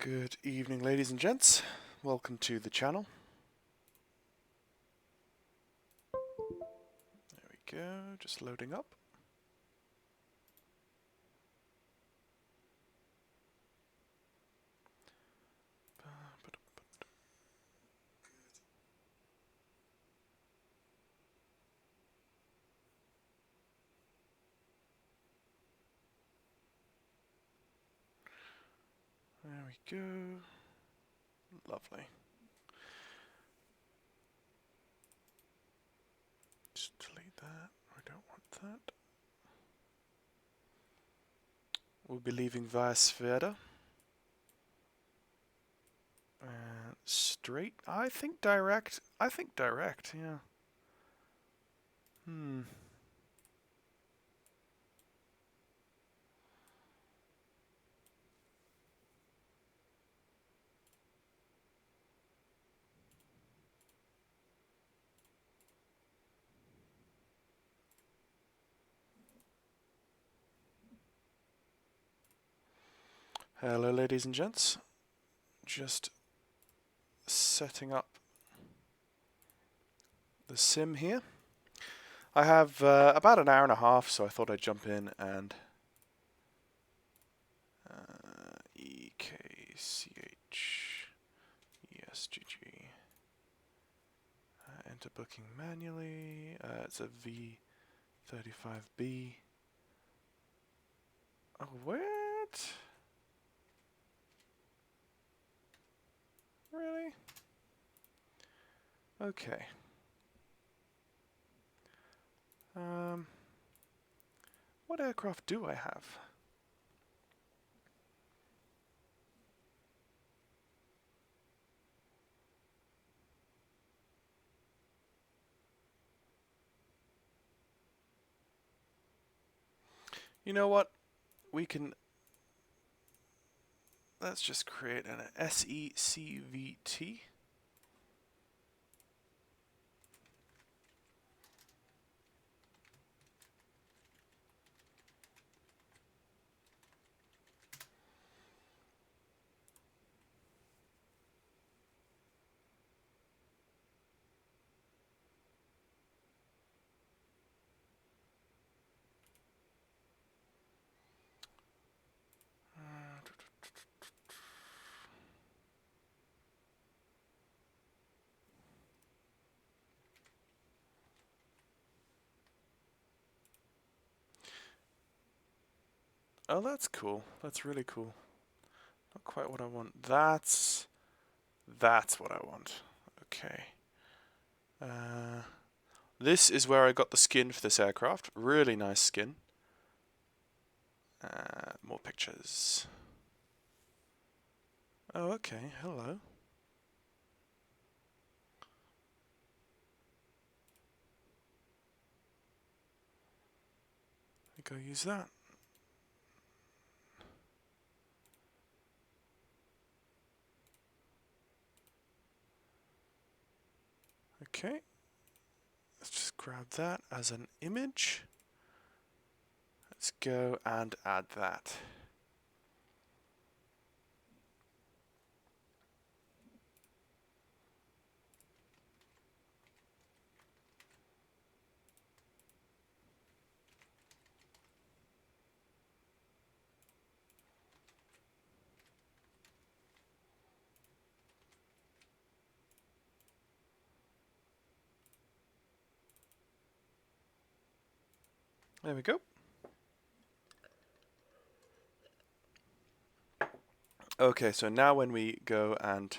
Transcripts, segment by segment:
Good evening, ladies and gents. Welcome to the channel. There we go, just loading up. There we go. Lovely. Just delete that. I don't want that. We'll be leaving via Sveda. And straight. I think direct. Yeah. Hello, ladies and gents. Just setting up the sim here. I have about an hour and a half, so I thought I'd jump in and EKCHESGG. Enter booking manually. It's a V35B. Oh, what? Really? Okay. What aircraft do I have? You know what? We can... Let's just create an SECVT. Oh, that's cool. That's really cool. Not quite what I want. That's what I want. Okay. This is where I got the skin for this aircraft. Really nice skin. More pictures. Oh, okay. Hello. I think I'll use that. Okay. Let's just grab that as an image. Let's go and add that. There we go. Okay, so now when we go and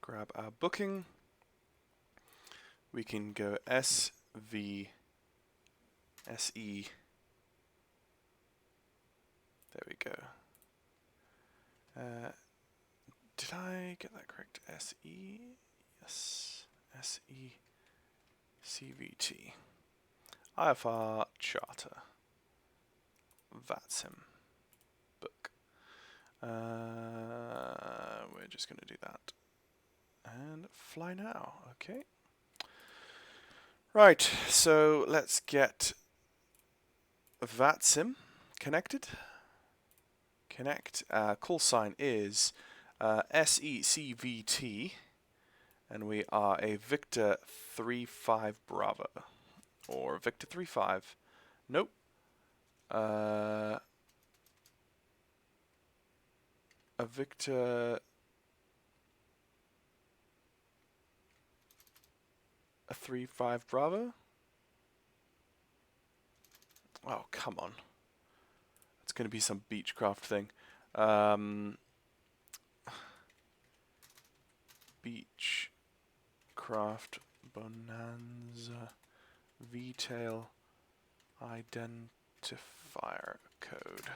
grab our booking, we can go SV SE. There we go. Did I get that correct? SE? Yes. SE CVT. IFR charter. VATSIM. Book. We're just going to do that. And fly now. Okay. Right, so let's get VATSIM connected. Connect. Call sign is SECVT, and we are a Victor 3-5 Bravo, or Victor 3-5. Nope. A Victor. A 3-5 Bravo. Oh, come on. It's going to be some Beechcraft thing. Beechcraft Bonanza VTail identifier code.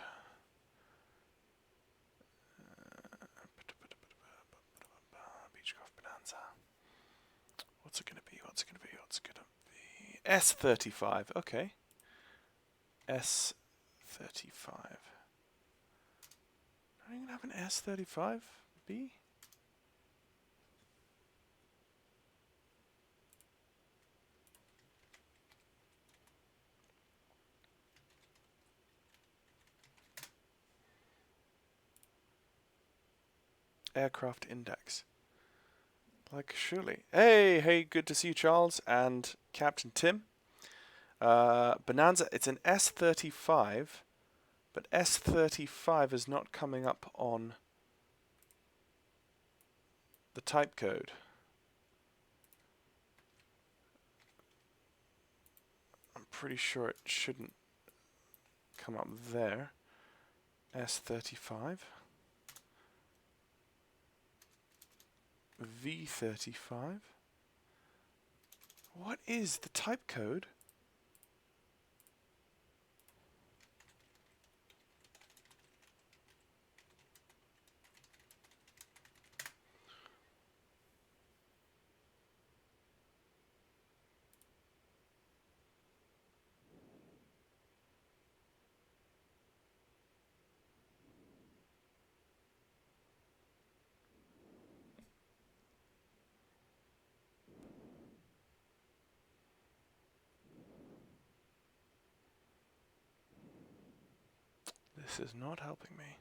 Beechcraft Bonanza. What's it going to be? What's it going to be? What's it going to be? S35. Okay. S35. Are you going to have an S35B? Aircraft index. Like, surely. Hey, good to see you, Charles, and Captain Tim. Bonanza, it's an S35, but S35 is not coming up on the type code. I'm pretty sure it shouldn't come up there. S35. V35. What is the type code? This is not helping me.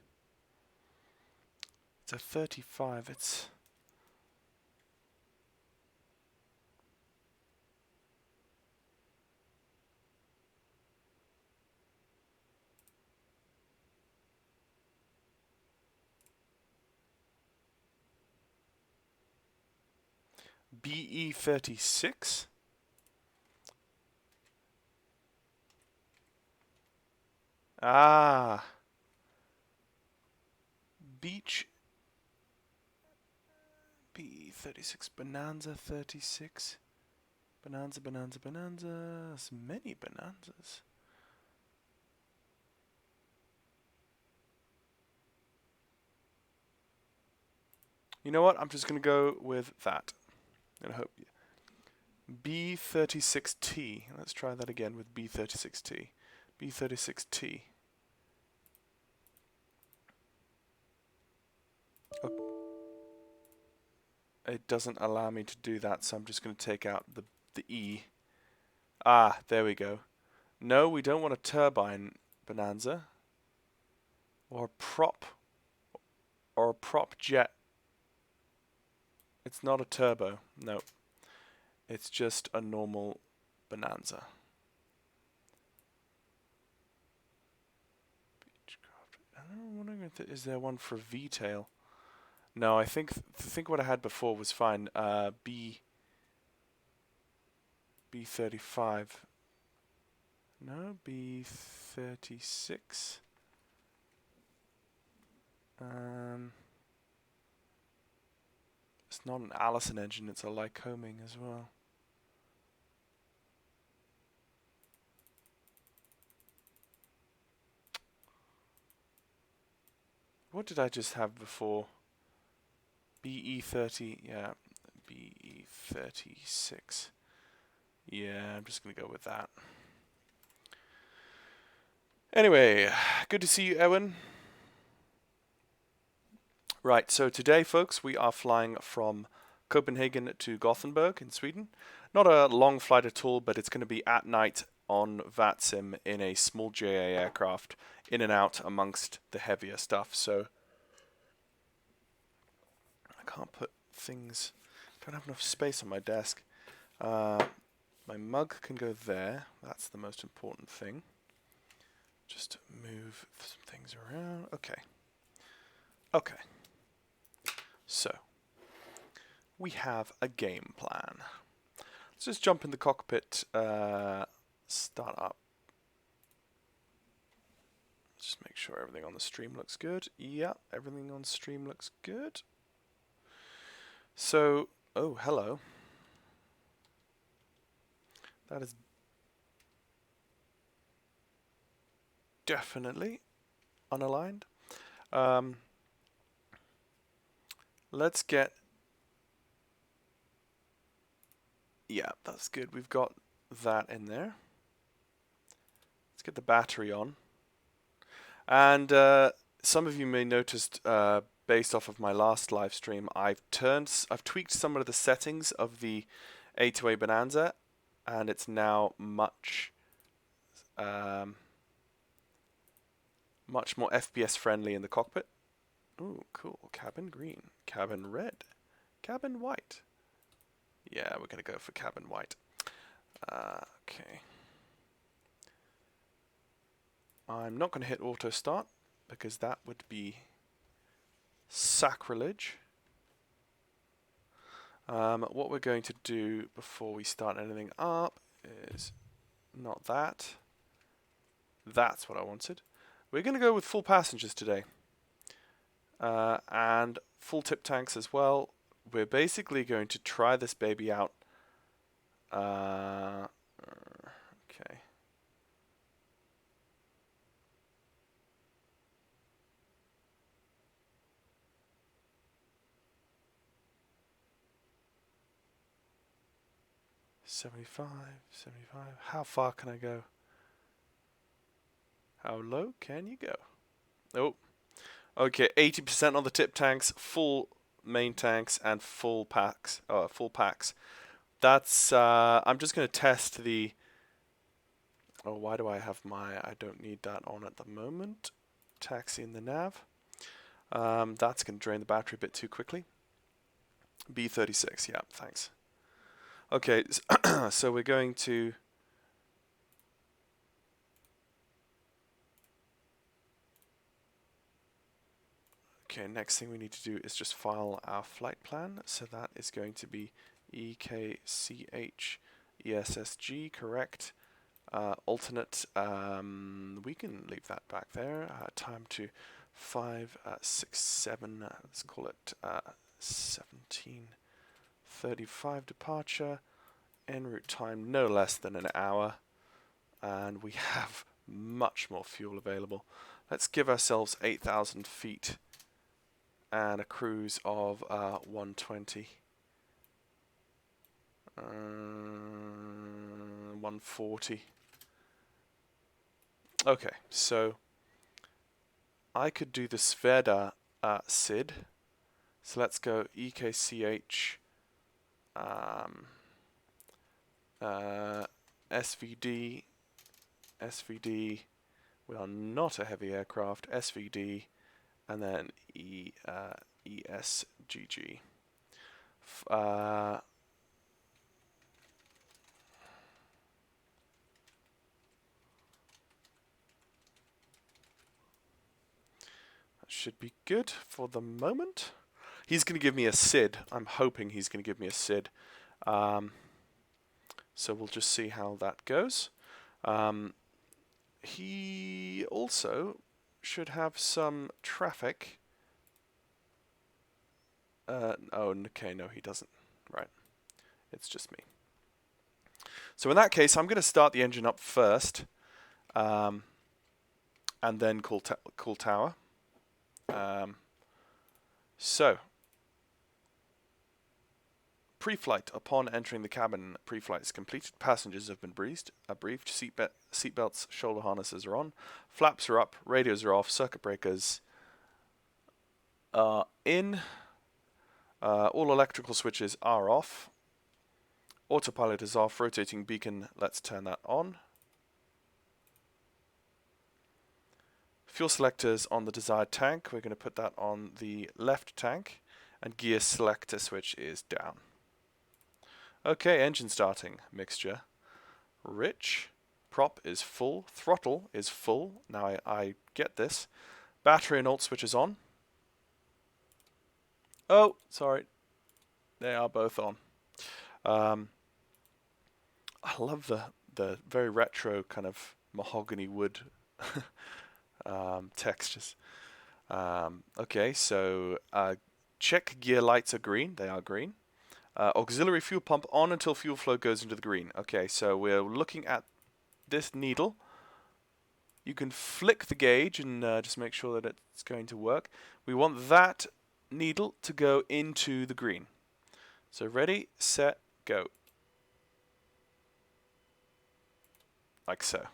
It's a 35. It's BE36. Ah. Beach BE36. Bonanza 36. Bonanza. There's many Bonanzas. You know what? I'm just going to go with that. And I hope. B36T. Let's try that again with B36T. B36T. Oh. It doesn't allow me to do that, so I'm just going to take out the E. Ah, there we go. No, we don't want a turbine Bonanza. Or prop jet. It's not a turbo. No. It's just a normal Bonanza. I'm wondering if is there one for V-tail? No, I think what I had before was fine. B35. No, B36. It's not an Allison engine, it's a Lycoming as well. What did I just have before? BE30, yeah, BE36. Yeah, I'm just going to go with that. Anyway, good to see you, Ewan. Right, so today, folks, we are flying from Copenhagen to Gothenburg in Sweden. Not a long flight at all, but it's going to be at night on VATSIM in a small JA aircraft, in and out amongst the heavier stuff. So I can't put things, don't have enough space on my desk. My mug can go there, that's the most important thing. Just move some things around. Okay. Okay. So we have a game plan. Let's just jump in the cockpit, start up. Just make sure everything on the stream looks good. Yeah, everything on stream looks good. So, oh, hello. That is definitely unaligned. Let's get... Yeah, that's good. We've got that in there. Let's get the battery on. And some of you may noticed, based off of my last live stream, I've tweaked some of the settings of the A2A Bonanza, and it's now much more FPS friendly in the cockpit. Ooh, cool. Cabin green, cabin red, cabin white. Yeah, we're gonna go for cabin white. Okay. I'm not gonna hit auto start because that would be sacrilege. What we're going to do before we start anything up is not that. That's what I wanted. We're going to go with full passengers today. And full tip tanks as well. We're basically going to try this baby out. Okay. $75. How far can I go? How low can you go? Oh. Okay, 80% on the tip tanks, full main tanks, and full packs. Full packs. That's. I'm just going to test the. Oh, why do I have my? I don't need that on at the moment. Taxi in the nav. That's going to drain the battery a bit too quickly. B36. Yeah, thanks. Okay, so we're going to. Okay, next thing we need to do is just file our flight plan. So that is going to be EKCH ESSG, correct. Alternate, we can leave that back there. Time to 567, let's call it 17:35 departure. En route time no less than an hour. And we have much more fuel available. Let's give ourselves 8,000 feet. And a cruise of 120. 140. Okay, so I could do the Sveda SID. So let's go EKCH SVD. SVD. We are not a heavy aircraft. SVD. And then ESGG. That should be good for the moment. He's going to give me a SID. I'm hoping he's going to give me a SID. So we'll just see how that goes. He also should have some traffic. Oh, okay, no, he doesn't. Right. It's just me. So in that case, I'm going to start the engine up first, and then call tower. So, pre-flight. Upon entering the cabin, pre-flight is completed. Passengers have been briefed. Seatbelts, shoulder harnesses are on. Flaps are up. Radios are off. Circuit breakers are in. All electrical switches are off. Autopilot is off. Rotating beacon, let's turn that on. Fuel selectors on the desired tank. We're going to put that on the left tank. And gear selector switch is down. Okay, engine starting. Mixture. Rich. Prop is full. Throttle is full. Now I get this. Battery and alt switch is on. Oh, sorry. They are both on. I love the very retro kind of mahogany wood textures. Okay, so check gear lights are green. They are green. Auxiliary fuel pump on until fuel flow goes into the green. Okay, so we're looking at this needle. You can flick the gauge and just make sure that it's going to work. We want that needle to go into the green. So ready, set, go. Like so.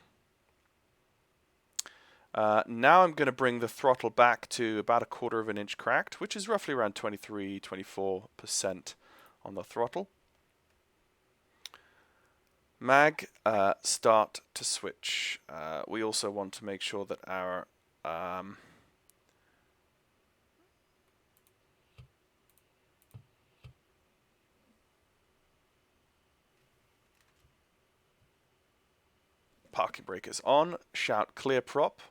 Now I'm going to bring the throttle back to about 1/4 of an inch cracked, which is roughly around 23-24% on the throttle. Mag, start to switch. We also want to make sure that our parking brake is on. Shout clear prop.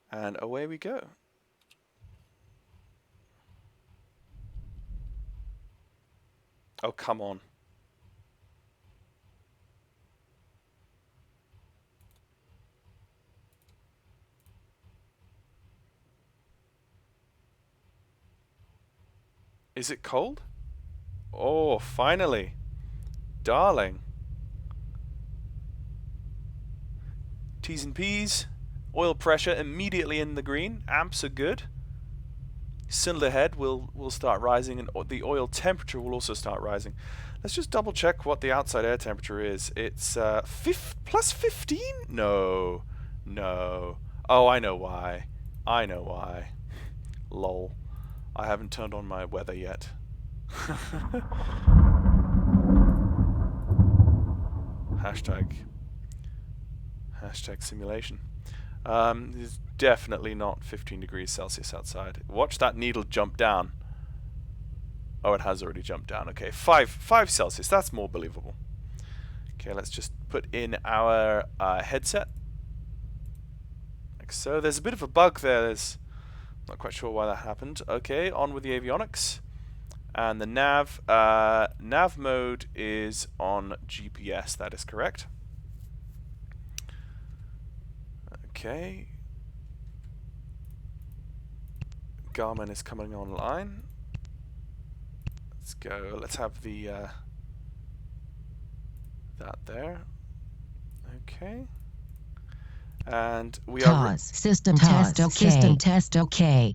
And away we go. Oh, come on. Is it cold? Oh, finally. Darling. T's and P's. Oil pressure immediately in the green. Amps are good. Cylinder head will start rising, and the oil temperature will also start rising. Let's just double check what the outside air temperature is. It's plus 15? No. No. Oh, I know why. I know why. Lol. I haven't turned on my weather yet. Hashtag simulation. It's definitely not 15 degrees Celsius outside. Watch that needle jump down. Oh, it has already jumped down. Okay, 5 Celsius. That's more believable. Okay, let's just put in our headset. Like so. There's a bit of a bug there. Not quite sure why that happened. Okay, on with the avionics. And the nav mode is on GPS. That is correct. Okay. Garmin is coming online. Let's go. Let's have the that there. Okay. And we are system test okay. System test okay.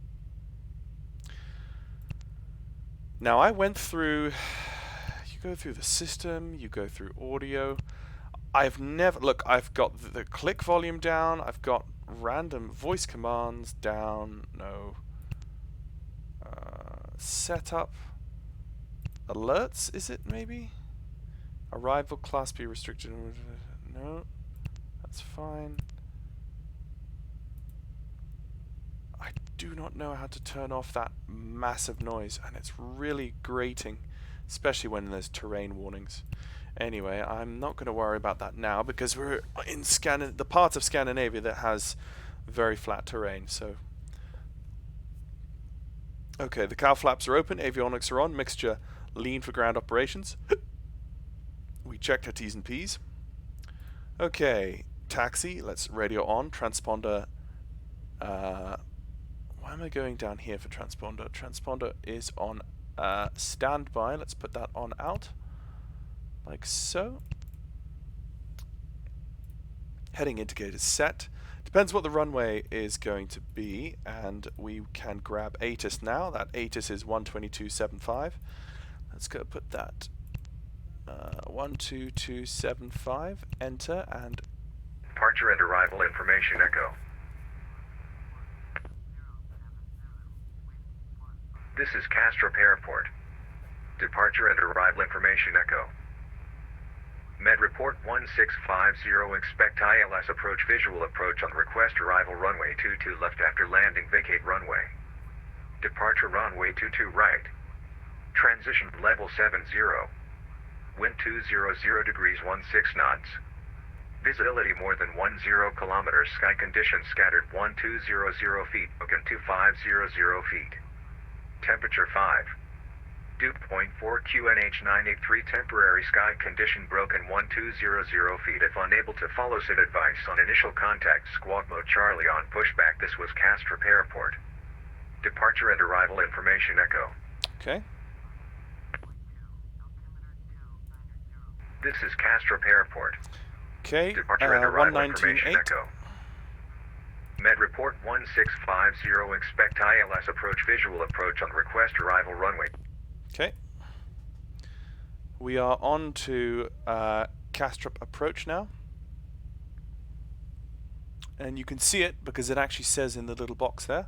Now I went through. You go through the system. You go through audio. I've never look. I've got the click volume down. I've got random voice commands down. No. Setup. Alerts. Is it maybe? Arrival class B restricted. No. That's fine. I do not know how to turn off that massive noise, and it's really grating, especially when there's terrain warnings. Anyway, I'm not going to worry about that now because we're in the part of Scandinavia that has very flat terrain. So, okay, the cowl flaps are open, avionics are on, mixture lean for ground operations. We checked our T's and P's. Okay, taxi, let's radio on, transponder. Why am I going down here for transponder? Transponder is on standby. Let's put that on out. Like so. Heading indicators set. Depends what the runway is going to be, and we can grab ATIS now. That ATIS is 122.75. Let's go put that 122.75. Enter and departure and arrival information echo. This is Kastrup Airport. Departure and arrival information echo. Med report 1650, expect ILS approach, visual approach on request, arrival runway 22 left after landing, vacate runway. Departure runway 22 right. Transition level 70. Wind 200 degrees 16 knots. Visibility more than 10 kilometers. Sky conditions scattered 1200 feet. Ocean 2500 feet. Temperature 5. Dew point 4 QNH 983. Temporary sky condition broken 1200 feet. If unable to follow SID advice on initial contact, squawk mode Charlie on pushback. This was Kastrup Airport. Departure and arrival information echo. Okay. This is Kastrup Airport. Okay. Departure and arrival information 119.8. echo. Med report 1650, expect ILS approach, visual approach on request, arrival runway. Okay. We are on to Kastrup approach now. And you can see it because it actually says in the little box there.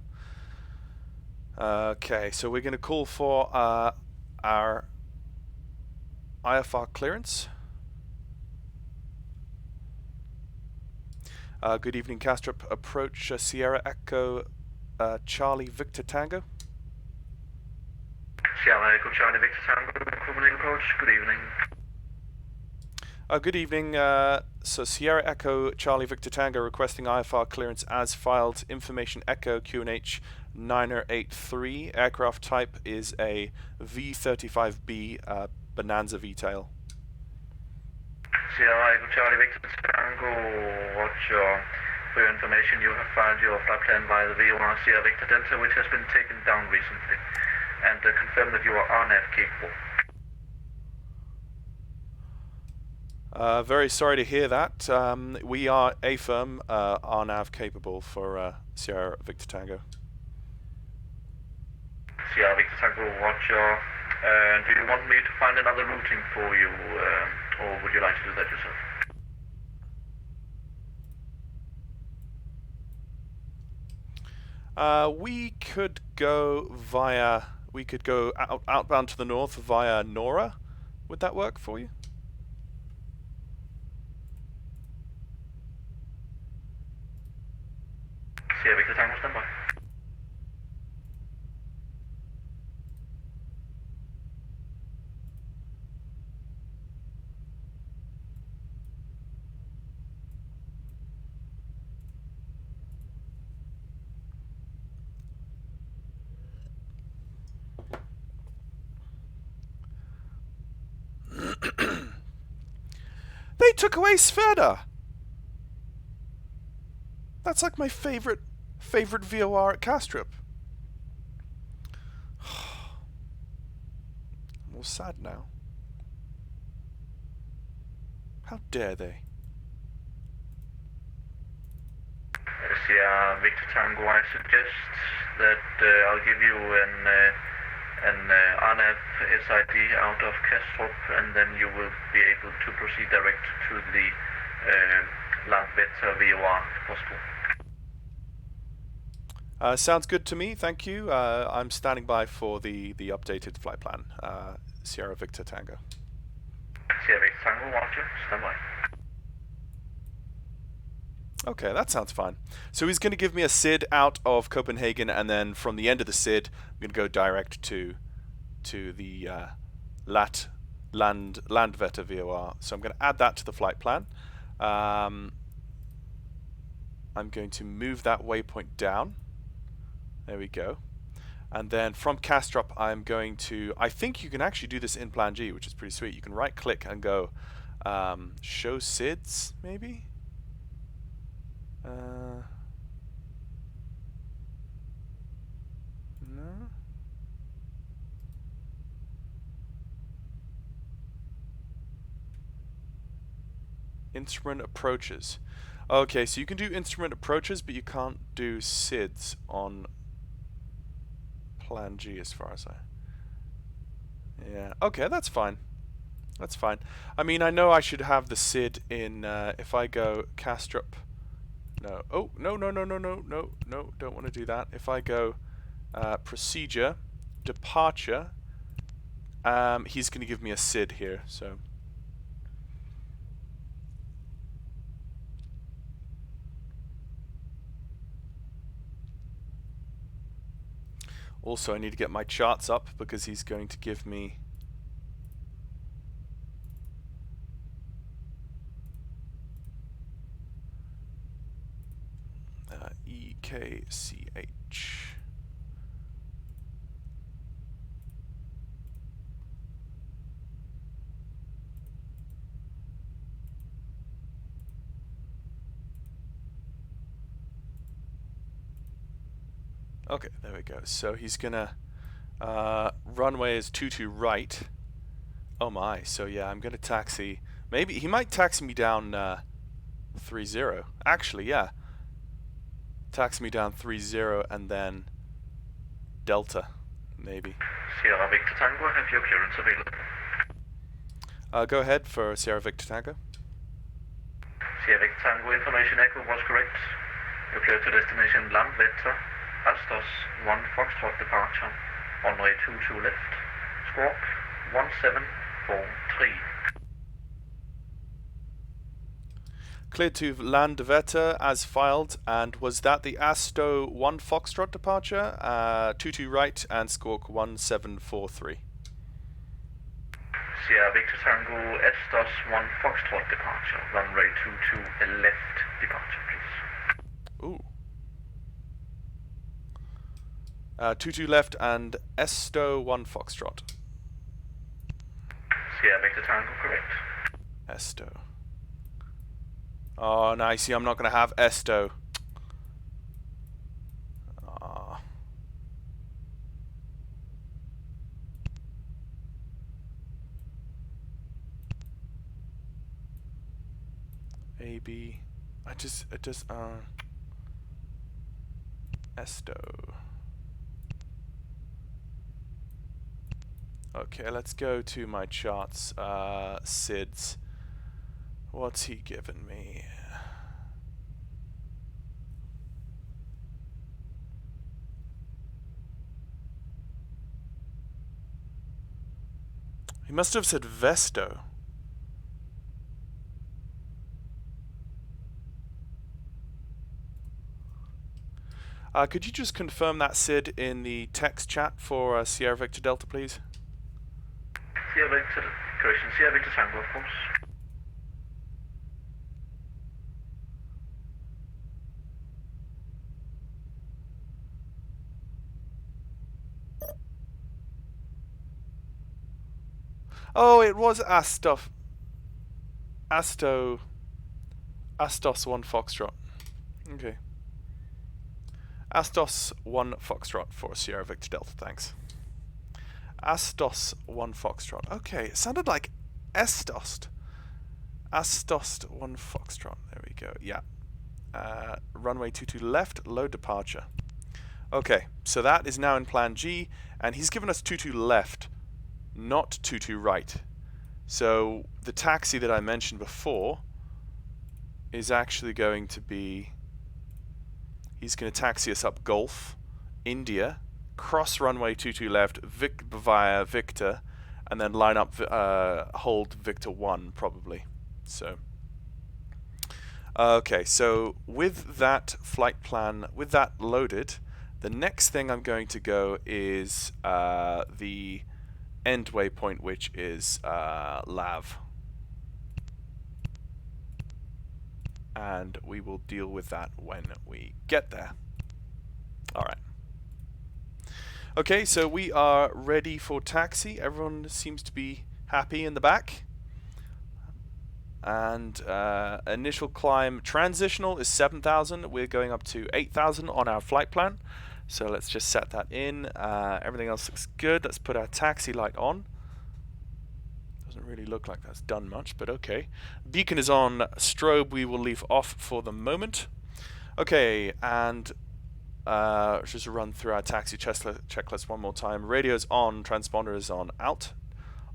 Okay, so we're going to call for our IFR clearance. Good evening, Kastrup. Approach Sierra Echo Charlie Victor Tango. Sierra Echo Charlie Victor Tango, Copenhagen approach. Good evening. Good evening. So Sierra Echo Charlie Victor Tango requesting IFR clearance as filed. Information Echo QNH 983. Aircraft type is a V35B Bonanza VTAL. Sierra Echo Charlie Victor Tango, roger. For your information, you have filed your flight plan via the VOR Sierra Victor Delta, which has been taken down recently, and confirm that you are RNAV capable. Very sorry to hear that. We are AFIRM RNAV capable for Sierra Victor Tango. Sierra Victor Tango, roger. Do you want me to find another routing for you, or would you like to do that yourself? We could go via. We could go outbound to the north via Nora. Would that work for you? Sierra Victor Tango, stand by. They took away Sverda. That's like my favorite VOR at Kastrup. I'm all sad now. How dare they? Sierra Victor Tango, I suggest that I'll give you an RNAV SID out of Kastrup, and then you will be able to proceed direct to the Landvetter VOR if possible. Sounds good to me, thank you. I'm standing by for the updated flight plan. Sierra Victor Tango. Sierra Victor Tango, roger, stand by. Okay, that sounds fine. So he's going to give me a SID out of Copenhagen, and then from the end of the SID, I'm going to go direct to the Landvetter VOR. So I'm going to add that to the flight plan. I'm going to move that waypoint down. There we go. And then from Kastrup, I'm going to... I think you can actually do this in Plan G, which is pretty sweet. You can right-click and go show SIDs, maybe? No. Instrument approaches. Okay, so you can do instrument approaches, but you can't do SIDs on Plan G as far as I... Yeah, okay, that's fine. That's fine. I mean, I know I should have the SID in, if I go Kastrup... No. Oh, no, don't want to do that. If I go procedure, departure, he's going to give me a SID here, so... Also, I need to get my charts up because he's going to give me EKCH. Okay, there we go. So he's gonna runway is 22 right. Oh my, so yeah, I'm gonna taxi. Maybe he might taxi me down 30. Actually, yeah. Taxi me down 30 and then Delta, maybe. Sierra Victor Tango, have your clearance available. Go ahead for Sierra Victor Tango. Sierra Victor Tango, information echo was correct. You're clear to destination Landvetter, Astos 1 Foxtrot departure, runway 22 left, squawk 1743. Cleared to Landvetter as filed, and was that the Asto 1 Foxtrot departure? 22 right and squawk 1743. Sierra Victor Tango, Astos 1 Foxtrot departure, runway 22 left departure, please. Ooh. 22 left and Esto 1 Foxtrot. Sierra Victor Tango, correct. Esto. Oh, no, see, I'm not going to have Esto. Ah. AB. Esto. Okay, let's go to my charts. SIDS. What's he given me? He must have said Vesto. Could you just confirm that, Sid, in the text chat for Sierra Victor Delta, please? Sierra Victor, correction, Sierra Victor Tango, of course. Oh, it was Astos 1 Foxtrot. Okay. Astos 1 Foxtrot for Sierra Victor Delta, thanks. Astos 1 Foxtrot. Okay, it sounded like Estost. Astos 1 Foxtrot. There we go. Yeah. Runway 22 left, low departure. Okay, so that is now in plan G, and he's given us 22 left, not 22 right. So the taxi that I mentioned before is actually going to be, he's going to taxi us up Gulf, India, cross runway 22 left, via Victor, and then line up, hold Victor 1 probably. So, okay, so with that flight plan, with that loaded, the next thing I'm going to go is the end waypoint, which is Lav. And we will deal with that when we get there. Alright. Okay, so we are ready for taxi. Everyone seems to be happy in the back. And initial climb transitional is 7,000. We're going up to 8,000 on our flight plan. So let's just set that in. Everything else looks good. Let's put our taxi light on. Doesn't really look like that's done much, but okay. Beacon is on. Strobe we will leave off for the moment. Okay, and let's just run through our taxi checklist one more time. Radio's on, transponder is on out.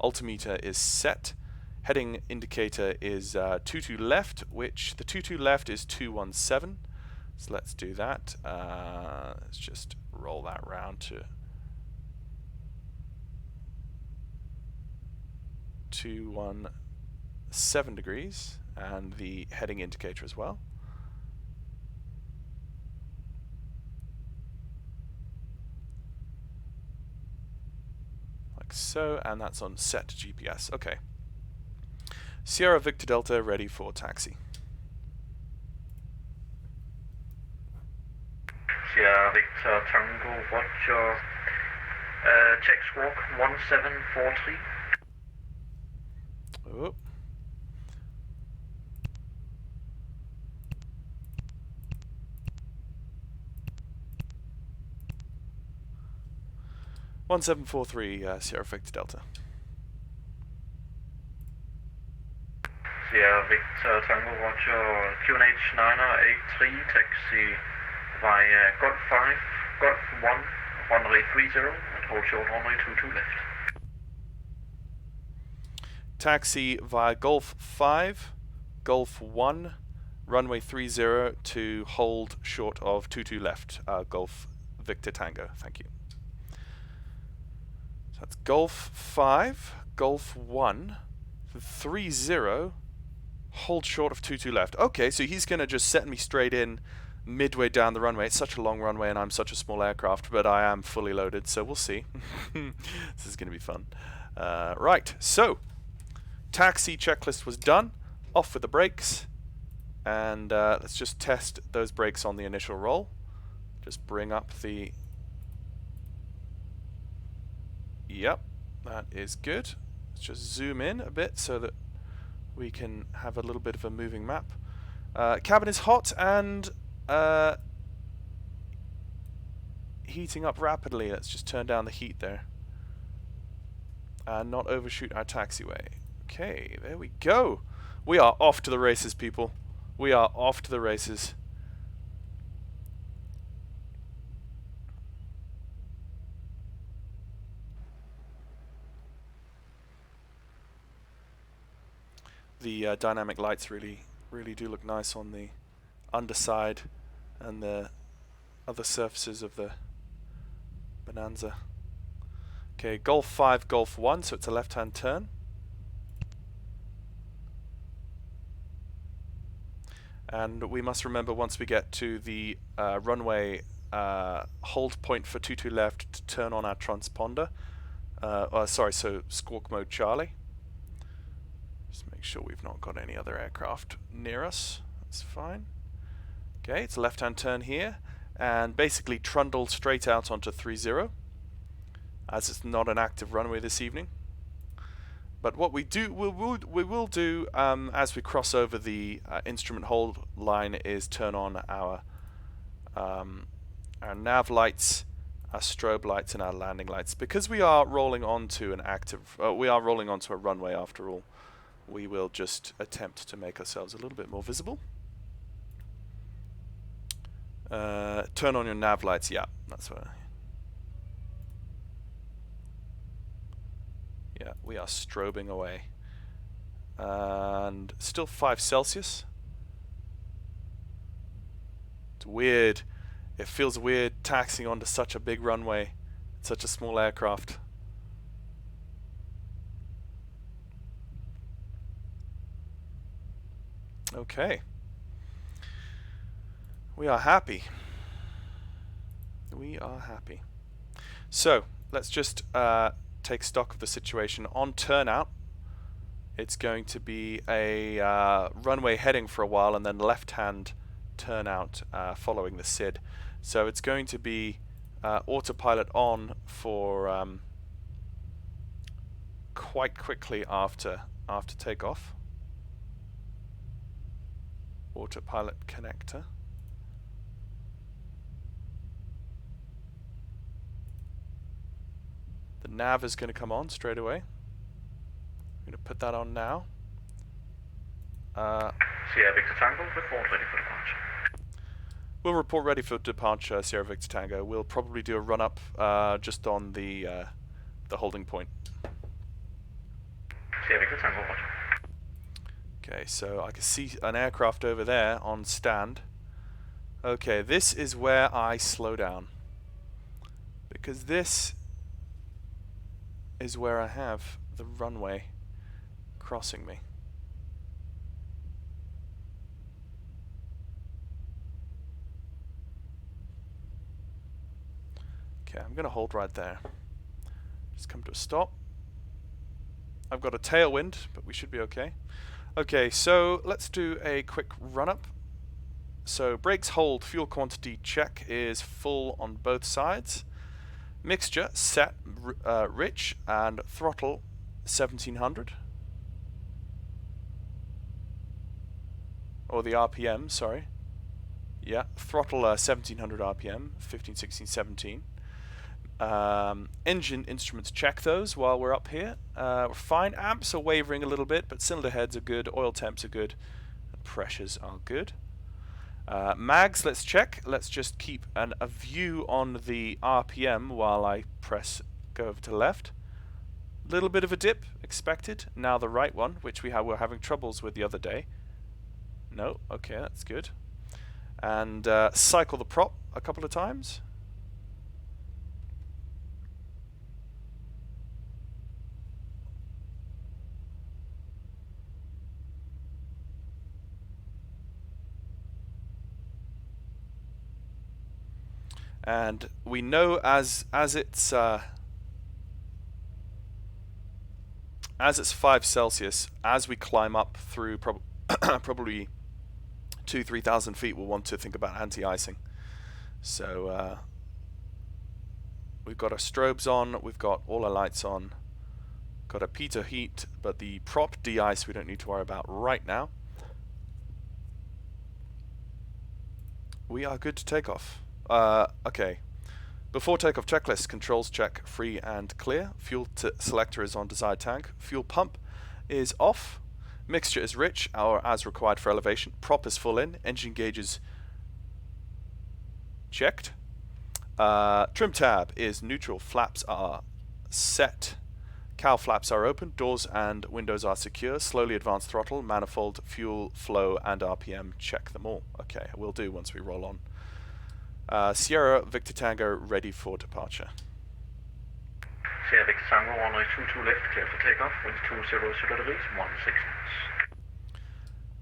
Altimeter is set. Heading indicator is 22 left, which the 22 left is 217. So let's do that. Let's just roll that round to 217 degrees, and the heading indicator as well. like so, and that's on set GPS. Okay. Sierra Victor Delta ready for taxi. Sierra Victor Tango, Roger. Check squawk 1743. Oh. One 743 Sierra Victor Delta. Sierra Victor Tango, Roger. QNH 983, taxi via Golf 5, Golf 1, runway 30, and hold short runway 22 left. Taxi via Golf 5, Golf 1, runway 30 to hold short of 22 left, Golf Victor Tango. Thank you. So that's Golf 5, Golf 1, 30, hold short of 22 left. Okay, so he's going to just set me straight in midway down the runway. It's such a long runway and I'm such a small aircraft, but I am fully loaded, so we'll see. This is going to be fun. Right, so taxi checklist was done. Off with the brakes. And let's just test those brakes on the initial roll. Just bring up the... Yep, that is good. Let's just zoom in a bit so that we can have a little bit of a moving map. Cabin is hot and heating up rapidly. Let's just turn down the heat there. And not overshoot our taxiway. Okay, there we go. We are off to the races, people. We are off to the races. The dynamic lights really do look nice on the underside and the other surfaces of the Bonanza. Okay, Golf 5, Golf 1, so it's a left-hand turn. And we must remember once we get to the runway hold point for 22 left to turn on our transponder. So squawk mode Charlie. Just make sure we've not got any other aircraft near us. That's fine. Okay, it's a left-hand turn here, and basically trundle straight out onto 30, as it's not an active runway this evening. But what we will do as we cross over the instrument hold line is turn on our nav lights, our strobe lights, and our landing lights, because we are rolling onto an active. We are rolling onto a runway after all. We will just attempt to make ourselves a little bit more visible. Turn on your nav lights. Yeah, that's what. Yeah, we are strobing away. And still 5 Celsius. It's weird. It feels weird taxiing onto such a big runway, such a small aircraft. Okay. We are happy. We are happy. So, let's just take stock of the situation. On turnout, it's going to be a runway heading for a while and then left-hand turnout following the SID. So it's going to be autopilot on for quite quickly after takeoff. Autopilot connector. The nav is going to come on straight away. I'm going to put that on now. Sierra Victor Tango, report ready for departure. We'll report ready for departure, Sierra Victor Tango. We'll probably do a run-up just on the holding point. Sierra Victor Tango, roger. Okay, so I can see an aircraft over there on stand. Okay, this is where I slow down, because this is where I have the runway crossing me. Okay, I'm going to hold right there. Just come to a stop. I've got a tailwind, but we should be okay. Okay, so let's do a quick run-up. So brakes hold, fuel quantity check is full on both sides. Mixture set rich and throttle 1700. Or the RPM, sorry. Yeah, throttle 1700 RPM, 15, 16, 17. Engine instruments check those while we're up here. We're fine. Amps are wavering a little bit, but cylinder heads are good, oil temps are good, and pressures are good. Mags, let's check. Let's just keep a view on the RPM while I press go over to left. Little bit of a dip expected. Now the right one, which were having troubles with the other day. No, okay, that's good. And cycle the prop a couple of times. And we know as it's 5 Celsius, as we climb up through probably 2,000-3,000 feet, we'll want to think about anti-icing. So we've got our strobes on, we've got all our lights on, got a pitot heat, but the prop de-ice we don't need to worry about right now. We are good to take off. Okay. Before takeoff checklist, controls check free and clear. Fuel selector is on desired tank. Fuel pump is off. Mixture is rich, or as required for elevation. Prop is full in. Engine gauges checked. Trim tab is neutral. Flaps are set. Cowl flaps are open. Doors and windows are secure. Slowly advance throttle, manifold, fuel, flow, and RPM. Check them all. Okay, we'll do once we roll on. Sierra Victor Tango ready for departure. Sierra Victor Tango, runway 22 left, clear for takeoff, wind 20 degrees, 16 knots.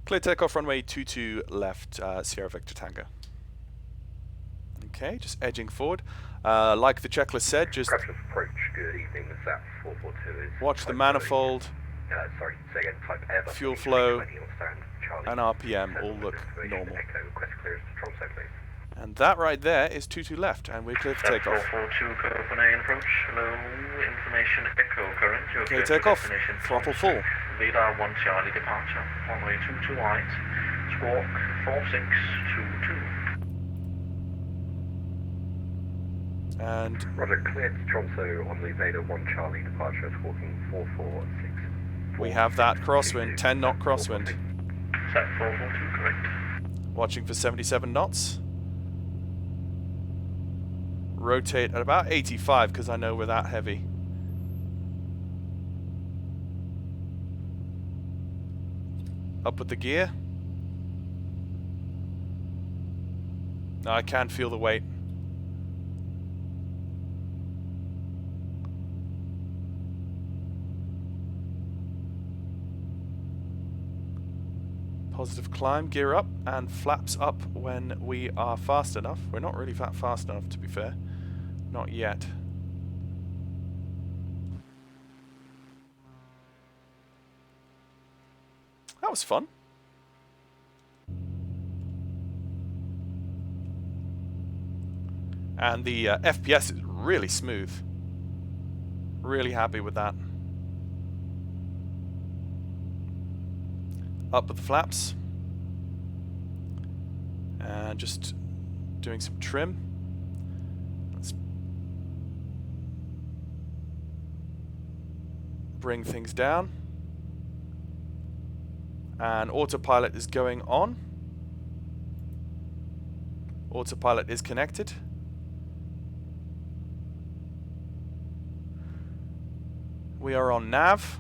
Clear takeoff, runway 22 left, Sierra Victor Tango. Okay, just edging forward. Like the checklist said, just approach, good evening, the ZAP 442 is watch the manifold, sorry, say again, type Airbus fuel flow, 20 on stand, Charlie, and RPM all look normal. Echo, request clearance to Tromsø, please. And that right there is 22 left, and we're clear for takeoff. 442 Copenhagen approach, hello, information echo current, you're Okay, clear take for off, destination throttle full. Radar 1 Charlie departure, runway 22 right, squawk 4622. And Roger, cleared to Tromsø on the Vader 1 Charlie departure, squawking 446. we have that crosswind, 10 knot crosswind. Set 442, correct. Watching for 77 knots. Rotate at about 85 because I know we're that heavy. Up with the gear. No, I can feel the weight. Positive climb, gear up, and flaps up when we are fast enough. We're not really that fast enough, to be fair. Not yet. That was fun. And the FPS is really smooth. Really happy with that. Up with the flaps. And just doing some trim. Let's bring things down. And autopilot is going on. Autopilot is connected. We are on nav.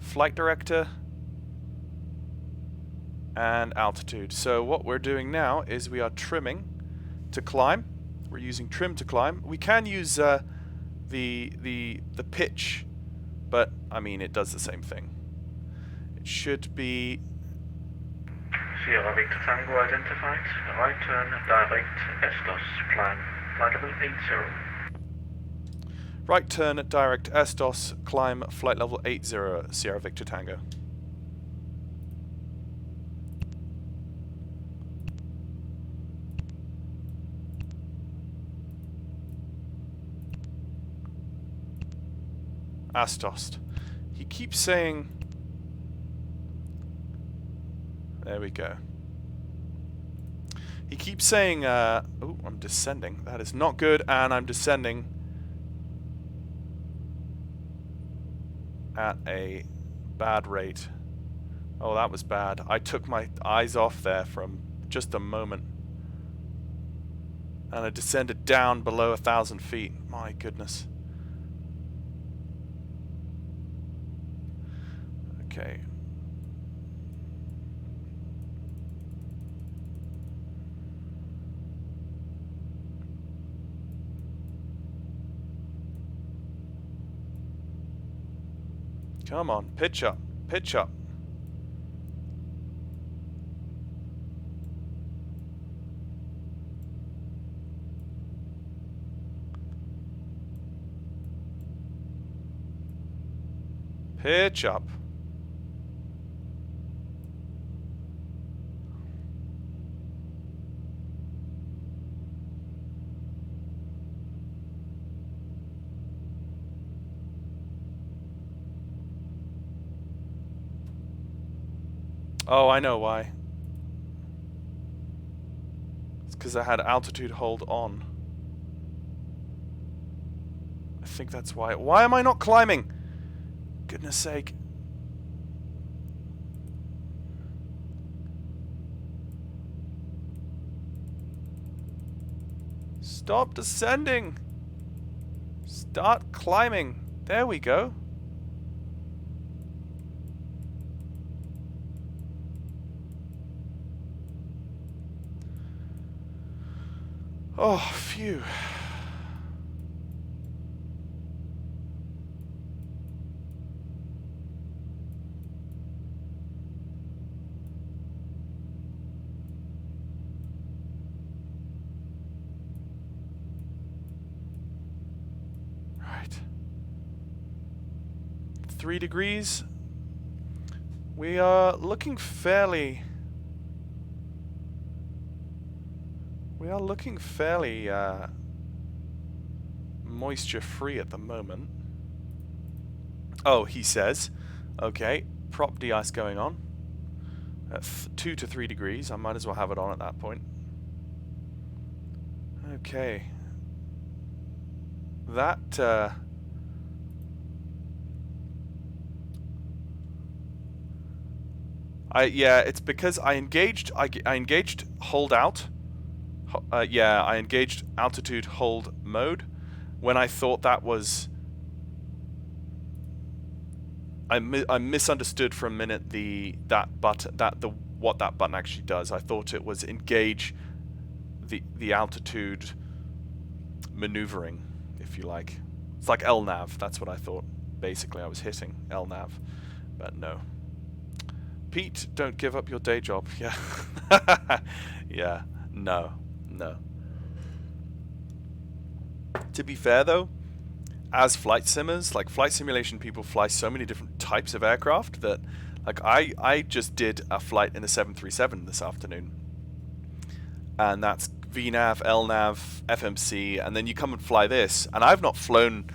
Flight director. And altitude. So what we're doing now is we are trimming to climb. We're using trim to climb. We can use the pitch, but I mean it does the same thing. It should be Sierra Victor Tango identified. Right turn direct Estos plan. Flight level 80. Right turn at direct Estos, climb flight level 80, Sierra Victor Tango. Astost. He keeps saying... There we go. He keeps saying, oh, I'm descending. That is not good, and I'm descending at a bad rate. Oh, that was bad. I took my eyes off there from just a moment. And I descended down below 1,000 feet. My goodness. Okay. Come on, pitch up, pitch up. Pitch up. Oh, I know why. It's because I had altitude hold on. I think that's why. Why am I not climbing? Goodness sake. Stop descending. Start climbing. There we go. Oh, phew. Right. 3 degrees. We are looking fairly... We are looking fairly moisture-free at the moment. Oh, he says. Okay, prop de-ice going on. At 2 to 3 degrees. I might as well have it on at that point. Okay. That... yeah, it's because I engaged hold out. Yeah, I engaged altitude hold mode when I thought that was... I misunderstood for a minute what that button actually does. I thought it was engage the altitude maneuvering, if you like. It's like LNAV. That's what I thought. Basically, I was hitting LNAV, but no. Pete, don't give up your day job. Yeah. Yeah. No. No. To be fair, though, as flight simmers, like flight simulation people fly so many different types of aircraft that, like, I just did a flight in a 737 this afternoon. And that's VNAV, LNAV, FMC, and then you come and fly this. And I've not flown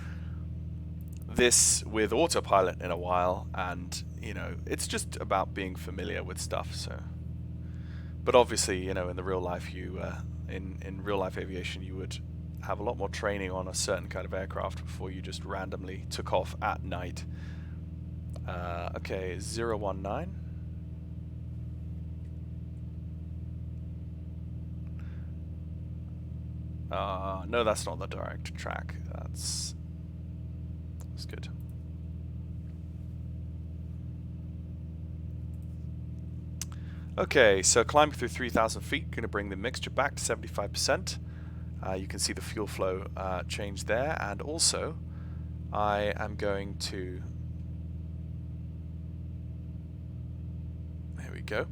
this with autopilot in a while, and, you know, it's just about being familiar with stuff, so... But obviously, you know, in the real life, in real life aviation, you would have a lot more training on a certain kind of aircraft before you just randomly took off at night. Okay, 019. No, that's not the direct track. That's good. Okay, so climbing through 3,000 feet, going to bring the mixture back to 75%. You can see the fuel flow change there, and also I am going to... There we go.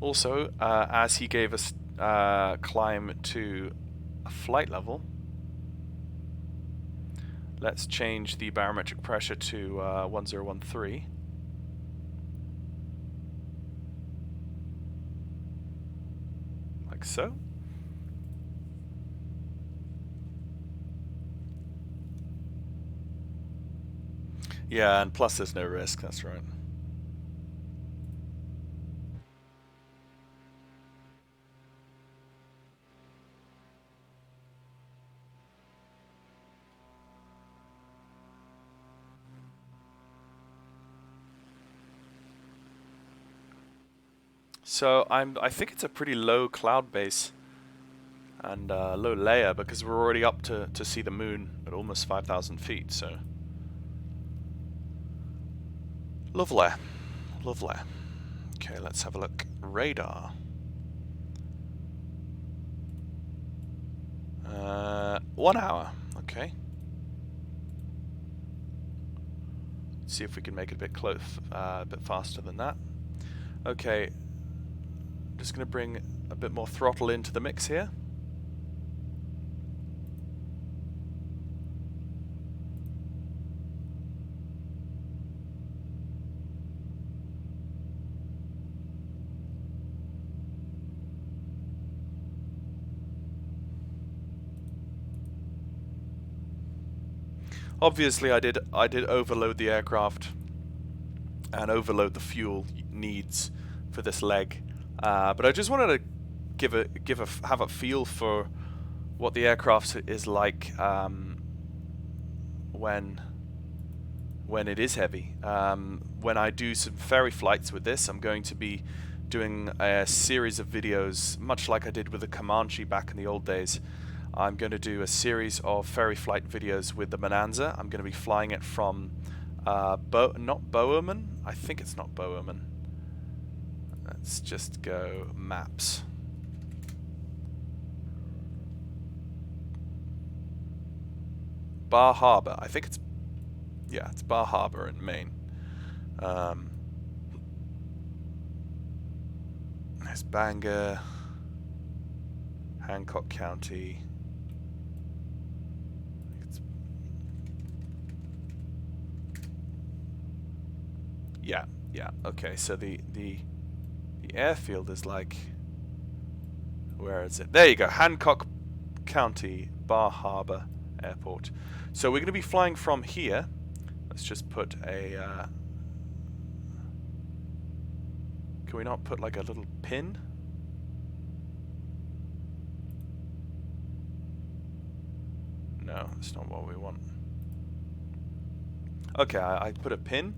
Also, as he gave us climb to a flight level, let's change the barometric pressure to 1013. Like so. Yeah, and plus there's no risk, that's right. So I think it's a pretty low cloud base and low layer because we're already up to see the moon at almost 5,000 feet, so lovely, lovely. Okay, let's have a look. Radar. 1 hour. Okay. Let's see if we can make it a bit close, a bit faster than that. Okay. Just going to bring a bit more throttle into the mix here. Obviously, I did overload the aircraft and overload the fuel needs for this leg, but I just wanted to have a feel for what the aircraft is like when it is heavy. When I do some ferry flights with this, I'm going to be doing a series of videos, much like I did with the Comanche back in the old days. I'm going to do a series of ferry flight videos with the Bonanza. I'm going to be flying it from not Bowerman. I think it's not Bowerman. Let's just go maps. Bar Harbor. I think it's, yeah, it's Bar Harbor in Maine. There's Bangor, Hancock County. Yeah, okay, so the airfield is like, where is it? There you go, Hancock County, Bar Harbor Airport. So we're going to be flying from here. Let's just put a, can we not put like a little pin? No, that's not what we want. Okay, I put a pin.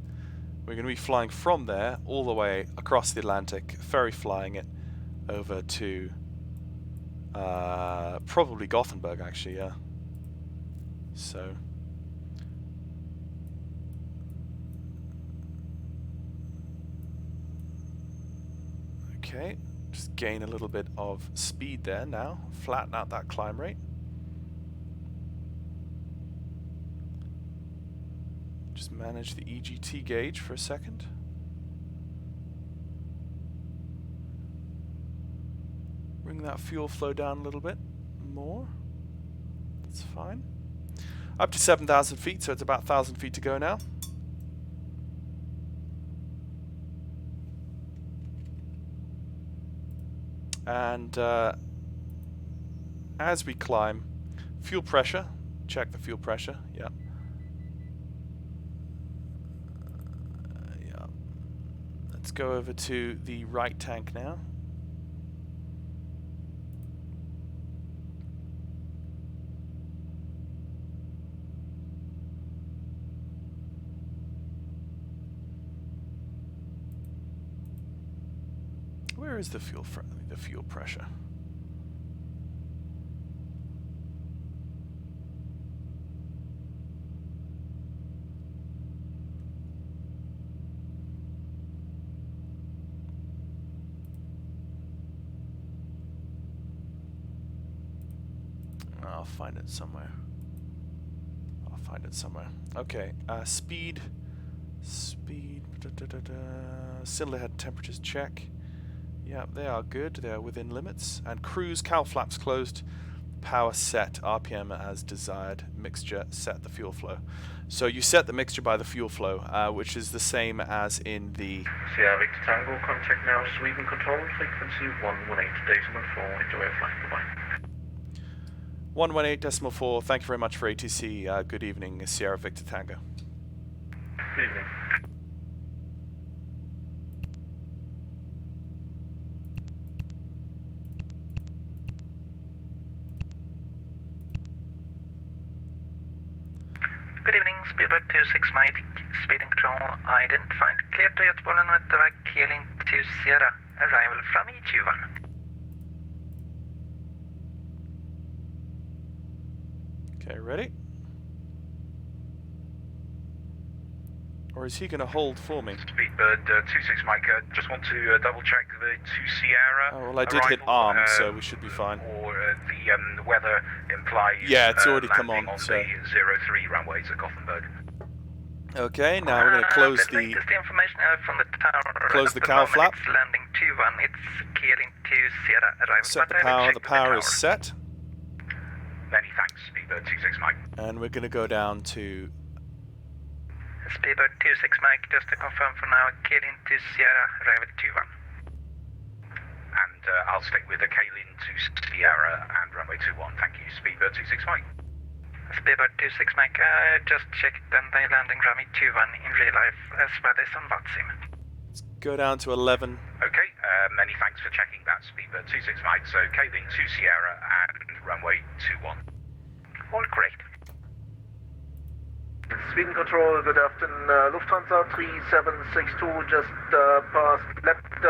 We're going to be flying from there all the way across the Atlantic, ferry flying it over to probably Gothenburg, actually, yeah. So okay, just gain a little bit of speed there now, flatten out that climb rate. Just manage the EGT gauge for a second. Bring that fuel flow down a little bit more. That's fine. Up to 7,000 feet, so it's about 1,000 feet to go now. And as we climb, fuel pressure, check the fuel pressure, yeah. Let's go over to the right tank now. Where is the fuel pressure? I'll find it somewhere. Okay, speed. Cylinder head temperatures check. Yeah, they are good. They are within limits. And cruise, cowl flaps closed, power set, RPM as desired, mixture set the fuel flow. So you set the mixture by the fuel flow, which is the same as in the... Sierra Victor Tango, contact now Sweden control, frequency 118.4, enjoy your flight, goodbye. 118.4, thank you very much for ATC. Good evening, Sierra Victor Tango. Good evening. Good evening, Speedbird 26 Mike, speeding control identified. Clear to Göteborg with direct healing to Sierra, arrival from E21. Okay, ready? Or is he going to hold for me? Speedbird 26 Mike, just want to double check the 2 Sierra. Oh, well, I did hit arm, so we should be fine. Or the weather implies. Yeah, it's already come landing on, on so. the 03 runways at Gothenburg. Okay, now we're going to close the latest information from the tower. Close the cowl flap. It's landing 21. It's healing to Sierra, arrival. Set the power. The power is set. Many thanks, Speedbird 26 Mike. And we're going to go down to... Speedbird 26 Mike, just to confirm for now, healing to Sierra, arrival 21. And I'll stick with the Kaylin to Sierra and runway 21. Thank you, Speedbird 26 Mike. Speedbird 26 Mike, just checked and they landing runway 21 in real life as well as on VATSIM. Let's go down to 11. Okay, many thanks for checking that, Speedbird 26 Mike. So Kaylin to Sierra and runway 21. All correct. Sweden Control, good afternoon. Lufthansa 3762, just past left,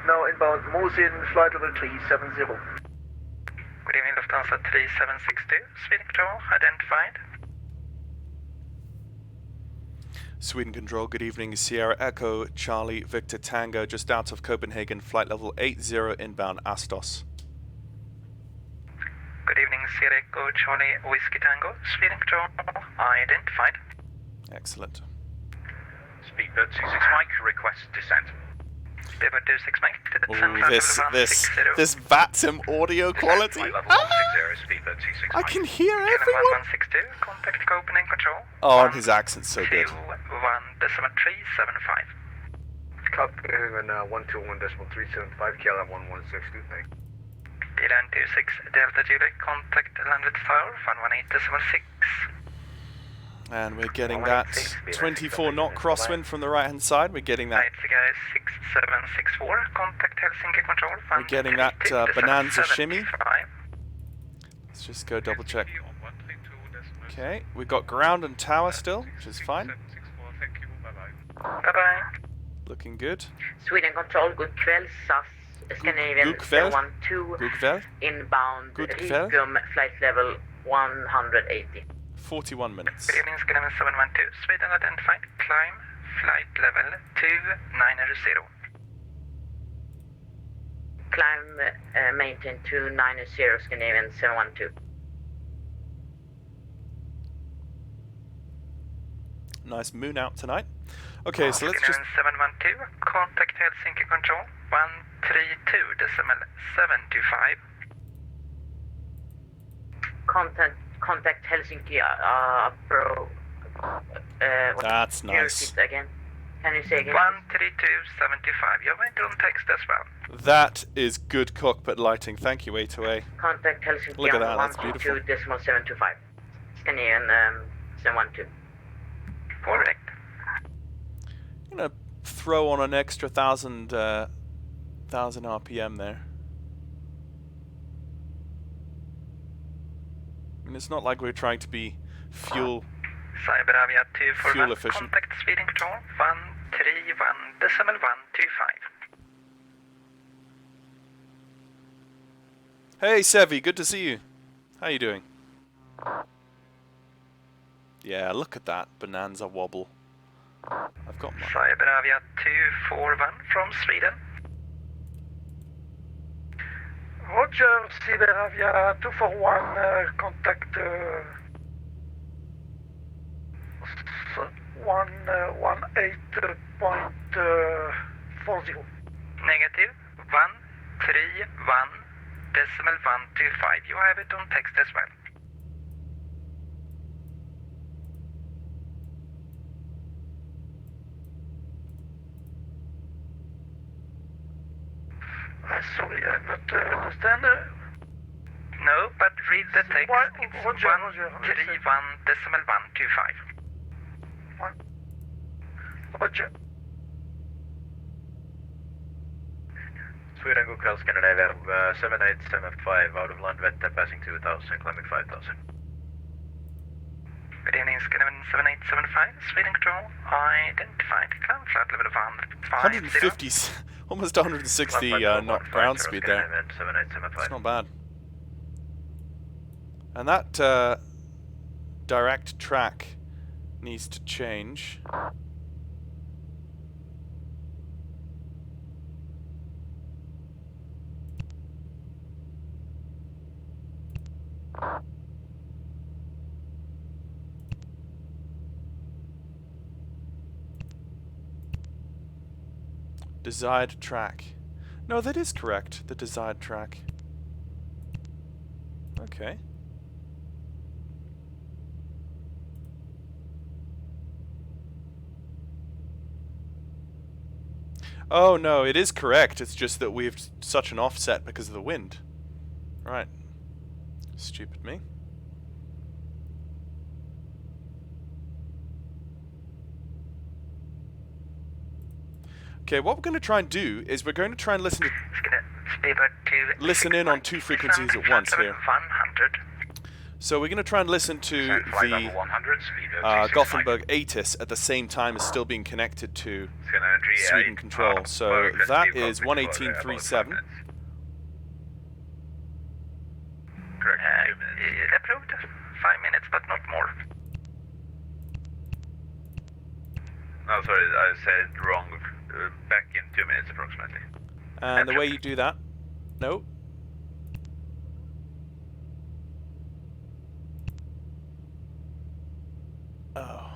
now inbound Mosin, flight level 370. Good evening, Lufthansa 3762, Sweden Control, identified. Sweden Control, good evening. Sierra Echo, Charlie Victor Tango, just out of Copenhagen, flight level 80 inbound Astos. Good evening, Sierra Echo, Charlie Whiskey Tango, Sweden Control, identified. Excellent. Speedbird 26 Mike, request descent. Speedbird 26 Mike, to the Ooh, this VATSIM audio quality. Flight level 160, Speedbird 26 I Mike. can hear everyone. 162, contact Copenhagen Control. Oh, and his accent's so good. 1.375. Copenhagen 121.375, KLM 1162, thanks. Dylan 26 Delta Juliet, contact landed tower, 118.6. And we're getting that 24 knot crosswind from the right hand side. We're getting that. 6764, contact Helsinki Control. We're getting that Bonanza shimmy. Let's just go double check. Okay, we've got ground and tower still, which is fine. Bye bye. Looking good. Sweden Control, god kväll, SAS Scandinavian God kväll. 012 God kväll. inbound God kväll. Rikum, flight level 180. 41 minutes. Good evening, Scandinavian 712, Sweden identified, climb, flight level 290. Climb, maintain 290 Scandinavian 712. Nice moon out tonight. Okay, so let's just... Scandinavian 712, contact Helsinki Control, 132.725. Contact Helsinki, bro. That's Here's nice. it again. Can you say again? 132.75. You have it on text as well. That is good cockpit lighting. Thank you, A2A. Contact Helsinki Look at on that, that's beautiful. 122.725. Scandinavian 712. Correct. I'm gonna throw on an extra 1,000 RPM there. I mean, it's not like we're trying to be fuel Cyberavia 241, efficient. contact Sweden Control, 131.125. Hey Sevi, good to see you. How you doing? Yeah, look at that Bonanza wobble. I've got my... Cyberavia 241 from Sweden. Roger, Siberavia 241, contact 118.40. Negative, 131.125. You have it on text as well. Sorry, I not understand. No, but read the text. What- It's Roger, Roger. 131.125. Roger. Sweden, good call, Scandinavia, 7875 out of Landvetter, passing 2000, climbing 5000. Good evening, Scandinavian 7875, Sweden Control, identified, climb flight level 150. 150, almost 160 knot ground speed there. It's 7875. not bad. And that direct track needs to change. Desired track. No, that is correct. The desired track. Okay. Oh no, it is correct. It's just that we have such an offset because of the wind. Right. Stupid me. Okay, what we're going to try and do is we're going to try and listen in on two frequencies at once here. 100. So we're going to try and listen to the Gothenburg ATIS at the same time as still being connected to Sweden Control. So that is 118.37. Correct, 2 minutes. Approved. 5 minutes, but not more. No, sorry, I said wrong. Back in 2 minutes approximately. And the way you do that... No. Oh.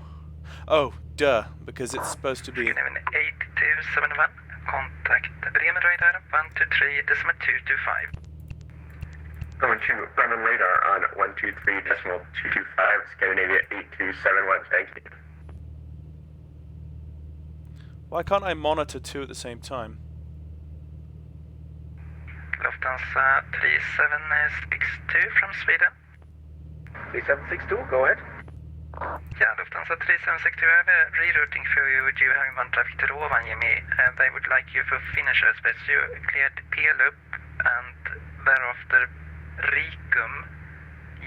Oh, duh. Because it's supposed to be... 8271. Contact Bremen radar 123.225. Going to Bremen radar on 123.225, Scandinavia 8271. Thank you. Why can't I monitor two at the same time? Lufthansa 3762 from Sweden. 3762, go ahead. Yeah, Lufthansa 3762 have a rerouting for you due having one traffic to Rovaniemi. They would like you for finish airspace. You cleared P-loop and thereafter Rikum,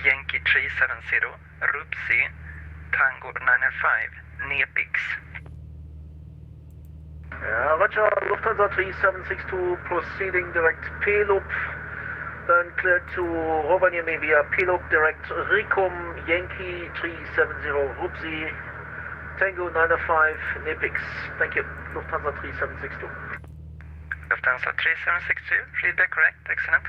Yankee 370, Rupsi, Tango 905, Nepix. Roger, Lufthansa 3762 proceeding direct P-loop, then cleared to Rovaniemi via P-loop direct Rikum, Yankee 370, Rupsi, Tango 905, Nepix. Thank you, Lufthansa 3762. Lufthansa 3762, feedback correct, excellent.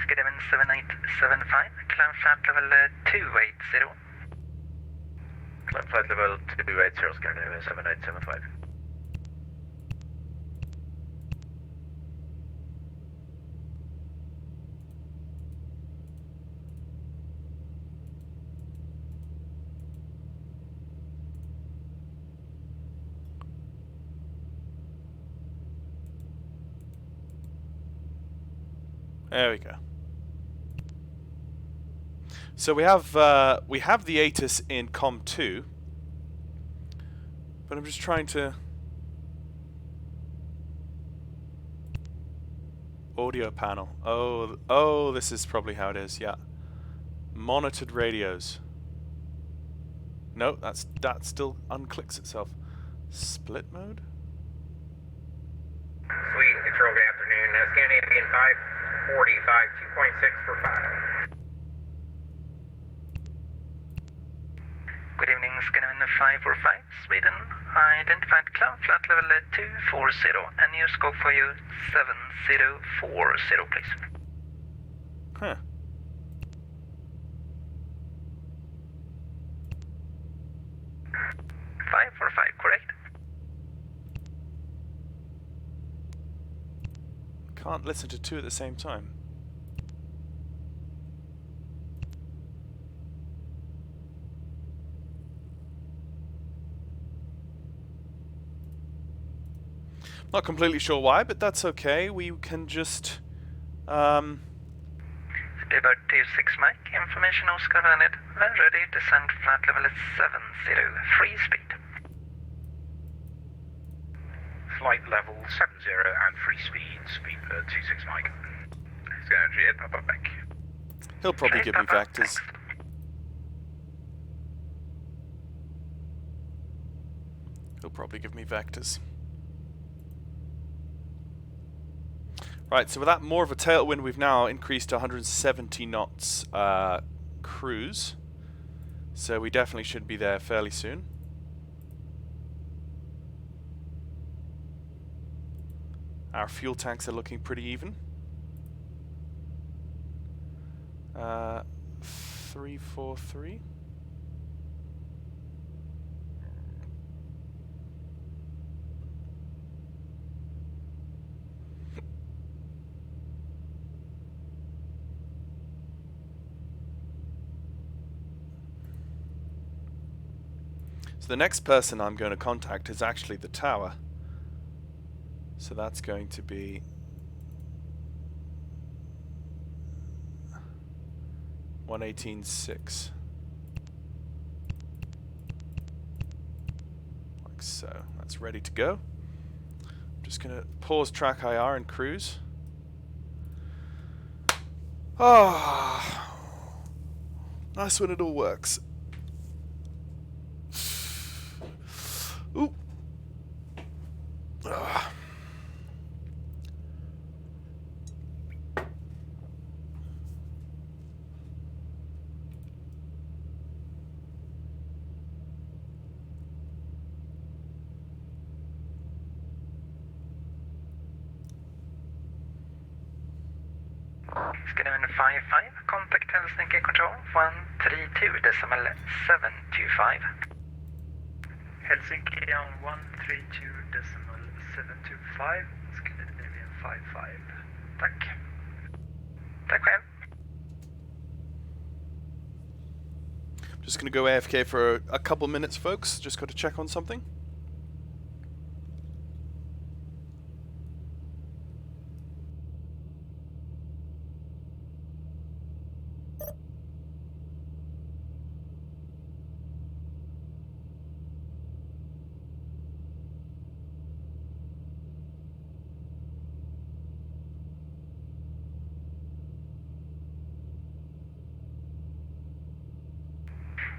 Skidevin 7875, climb flight level 280. Climb flight level 280, Scandinavia 7875. There we go. So we have the ATIS in COM2, but I'm just trying to audio panel. Oh, this is probably how it is. Yeah, monitored radios. No, that still unclicks itself. Split mode? Sweet, control, good afternoon. Scandinavian 545, 2.6 for 5. Good evening, Scandinavian 545, Sweden. Identified cloud, flight level 240, and your scope for you 7040, please. Huh. Five for 5, correct? Can't listen to two at the same time. Not completely sure why, but that's okay. We can just Speedbird 26 Mike, information Oscar Vanid. When ready, descend flight level is 70, free speed. Flight level 70 and free speed, Speedbird 26 Mike. Scanner Ed, Papa back. he'll probably give me vectors. He'll probably give me vectors. Right, so with that more of a tailwind, we've now increased to 170 knots cruise. So we definitely should be there fairly soon. Our fuel tanks are looking pretty even. 343. So the next person I'm going to contact is actually the tower. So that's going to be 118.6. Like so. That's ready to go. I'm just going to pause track IR and cruise. Ah, nice when it all works. Ooh. Ah. Scandinavian 55, contact Helsinki Control 132.725. Helsinki on 132.725, Scandinavian 55. Tack. Tack själv. Just going to go AFK for a couple minutes, folks. Just got to check on something.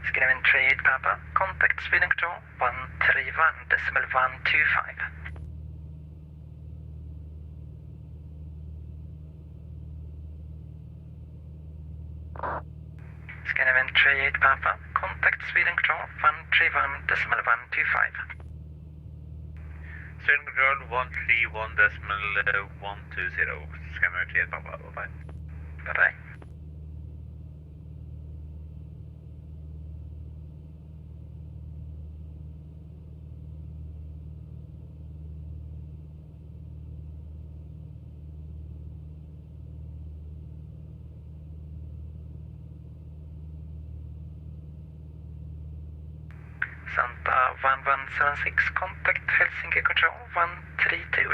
Scandinavian 38 Papa, contact Sweden Control 131.125. Scandinavian 38 Papa, contact Sweden Control 131.125. Sweden Control 131.120. Scanner 38 Papa, bye. Bye-bye. Santa 1176, contact Helsinki Control 132.725.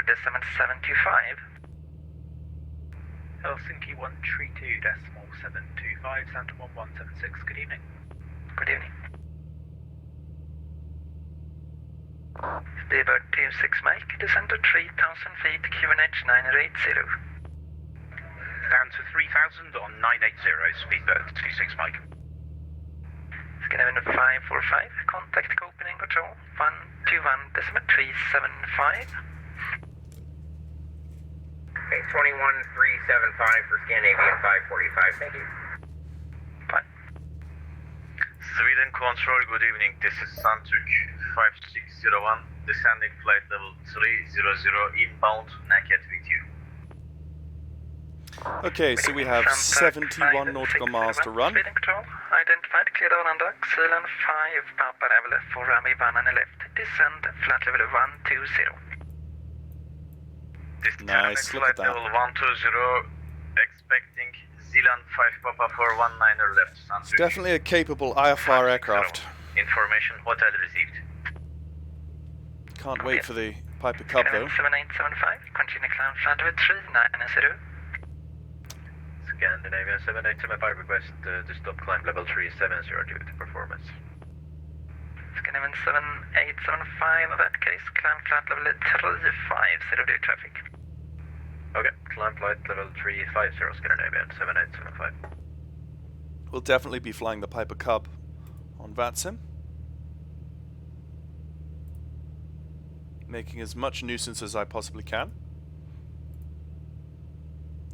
Helsinki 132.725, Santa 1176, good evening. Good evening. Speedbird 26 Mike, descend to 3000 feet, QNH 980. Down to 3000 on 980, Speedbird 26 Mike. Scandinavian 545, contact Copenhagen Control 121.375. Okay, 21375 for Scandinavian 545, thank you. Fine. Sweden Control, good evening. This is Santuk 5601, descending flight level 300, inbound, naked with you. Okay, so we have 71 nautical miles to run. Sweden Control, identified, clear the Bonanza, Zealand 5, Papa level, for Rami Banana left, descend, flat level 120. Nice, look at that. Level 120, expecting Zealand 5 Papa 419er left. It's definitely a capable IFR aircraft. Information, hotel received. Can't wait for the Piper Cub though. 7875, continue climb flat level 390. Scandinavian 7875, request to stop climb level 370 due to performance. Scandinavian 7875, in that case, climb flat level 350 due traffic. Okay, climb flight level 350, Scandinavian 7875. We'll definitely be flying the Piper Cub on VATSIM. Making as much nuisance as I possibly can.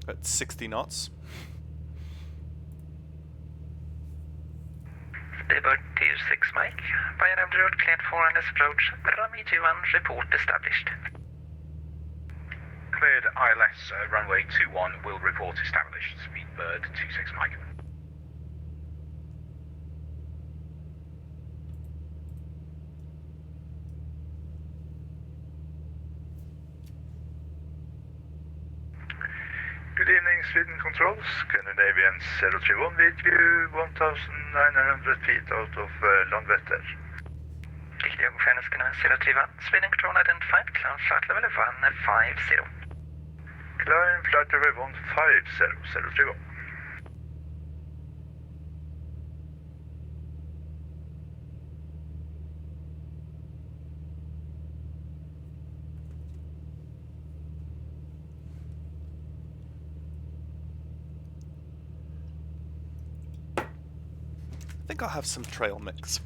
At 60 knots. Debug 26 Mike. Bayern road cleared for an approach. Rami 21 report established. Cleared ILS runway 21 will report established. Speedbird 26 Mike. Good evening, Sweden Control. Scandinavian 031 with you, 1,900 feet out of Landvetter. Riktig ungefär Scandinavian 031. Sweden Control identified, climb flight level 150. Climb flight level 150, 031. I think I'll have some trail mix.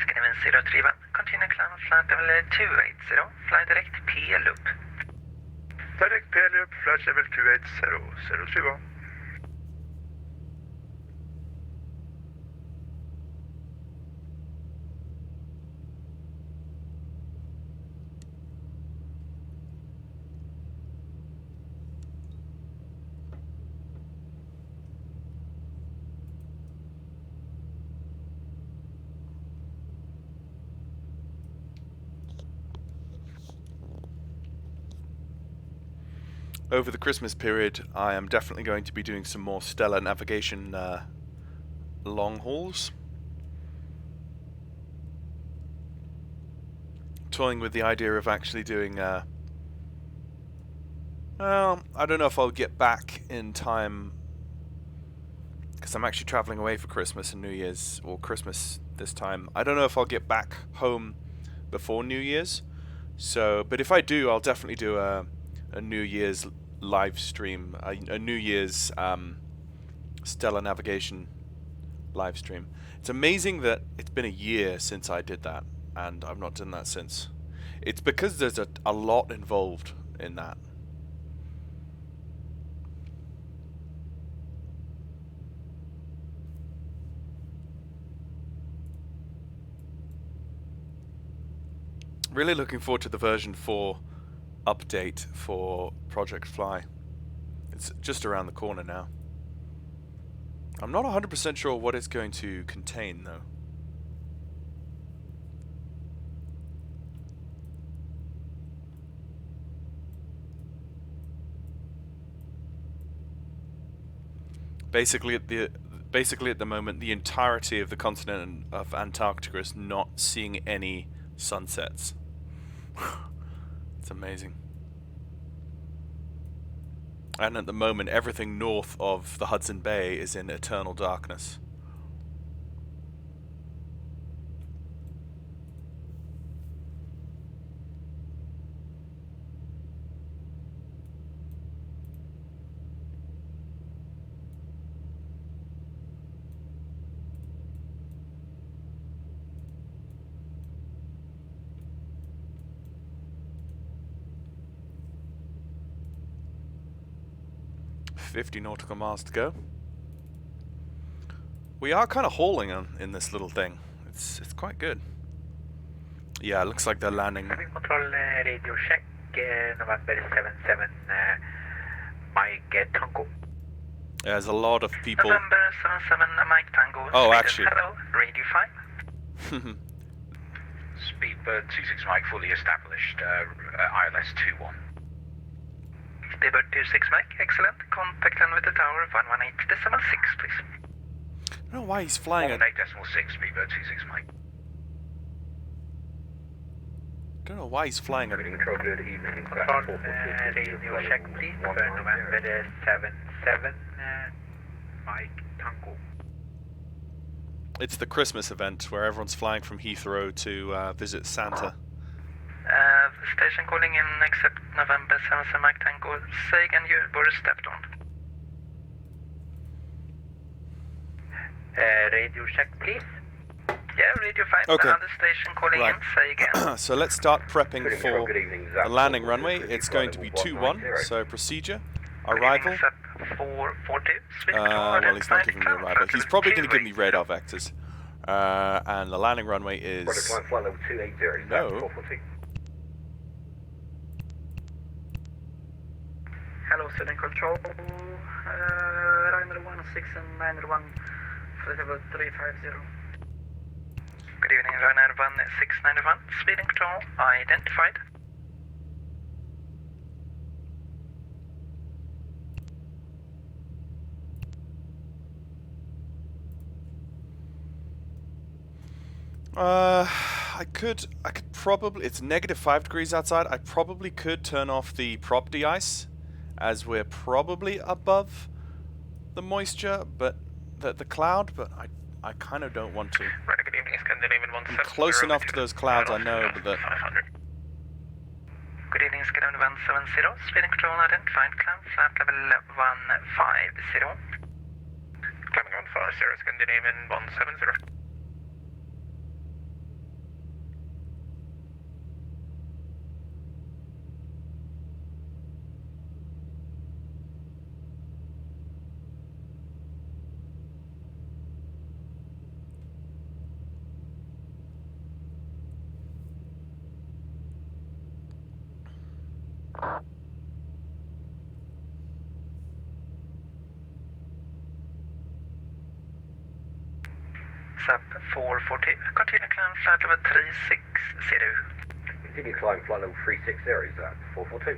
Scandinavian 031, continue climb flight level 280, fly direct P loop. Direct P loop, flight level 280, 031. Over the Christmas period, I am definitely going to be doing some more stellar navigation long hauls. Toying with the idea of actually doing well, I don't know if I'll get back in time because I'm actually traveling away for Christmas and New Year's, or Christmas this time. I don't know if I'll get back home before New Year's. So, but if I do, I'll definitely do a New Year's live stream, a New Year's stellar navigation live stream. It's amazing that it's been a year since I did that, and I've not done that since. It's because there's a lot involved in that. Really looking forward to the version 4 update for Project Fly. It's just around the corner now. I'm not 100% sure what it's going to contain though. Basically at the moment, the entirety of the continent of Antarctica is not seeing any sunsets. It's amazing. And at the moment, everything north of the Hudson Bay is in eternal darkness. $50 nautical miles to go. We are kind of hauling in this little thing. It's quite good. Yeah, it looks like they're landing. Control radio check, November 77, Mike Tango. There's a lot of people. November 77, Mike Tango. Oh, actually. Hello, Radio 5. Speedbird 26 Mike fully established, ILS 21. Speedbird 26 Mike, excellent. Contact line with the tower 118.6, please. I don't know why he's flying at... 118.6, Speedbird 26 Mike. I don't know why he's flying at... Control radio check, please, for November 77, Mike Tango. It's the Christmas event where everyone's flying from Heathrow to visit Santa. Station calling in, accept November 77 Mike Tango. Say again, you were stepped on. Radio check, please. Yeah, Radio 5, Okay. another station calling in, say again. So let's start prepping for the landing runway. It's going to be 2-1, so procedure. Arrival. Good evening, 442. Well, he's not giving me arrival. He's probably going to give me radar vectors. And the landing runway is... No. Hello, Southern Control. Ryder 16 and 901, flight level 350. Good evening, Ryder 1691, speed and control identified. I could probably, it's -5 degrees outside. I probably could turn off the prop de-ice, as we're probably above the moisture, but the cloud, but I kind of don't want to. Right, good evening, Scandinavian I'm close enough to those clouds, I know, but that... 500. Good evening, Scandinavian 170, speed and control identified, climb flight level 150. Climbing 150, Scandinavian 170. Sub 440, continue climb flight level 360. Continue climb flight level 360, is that 442?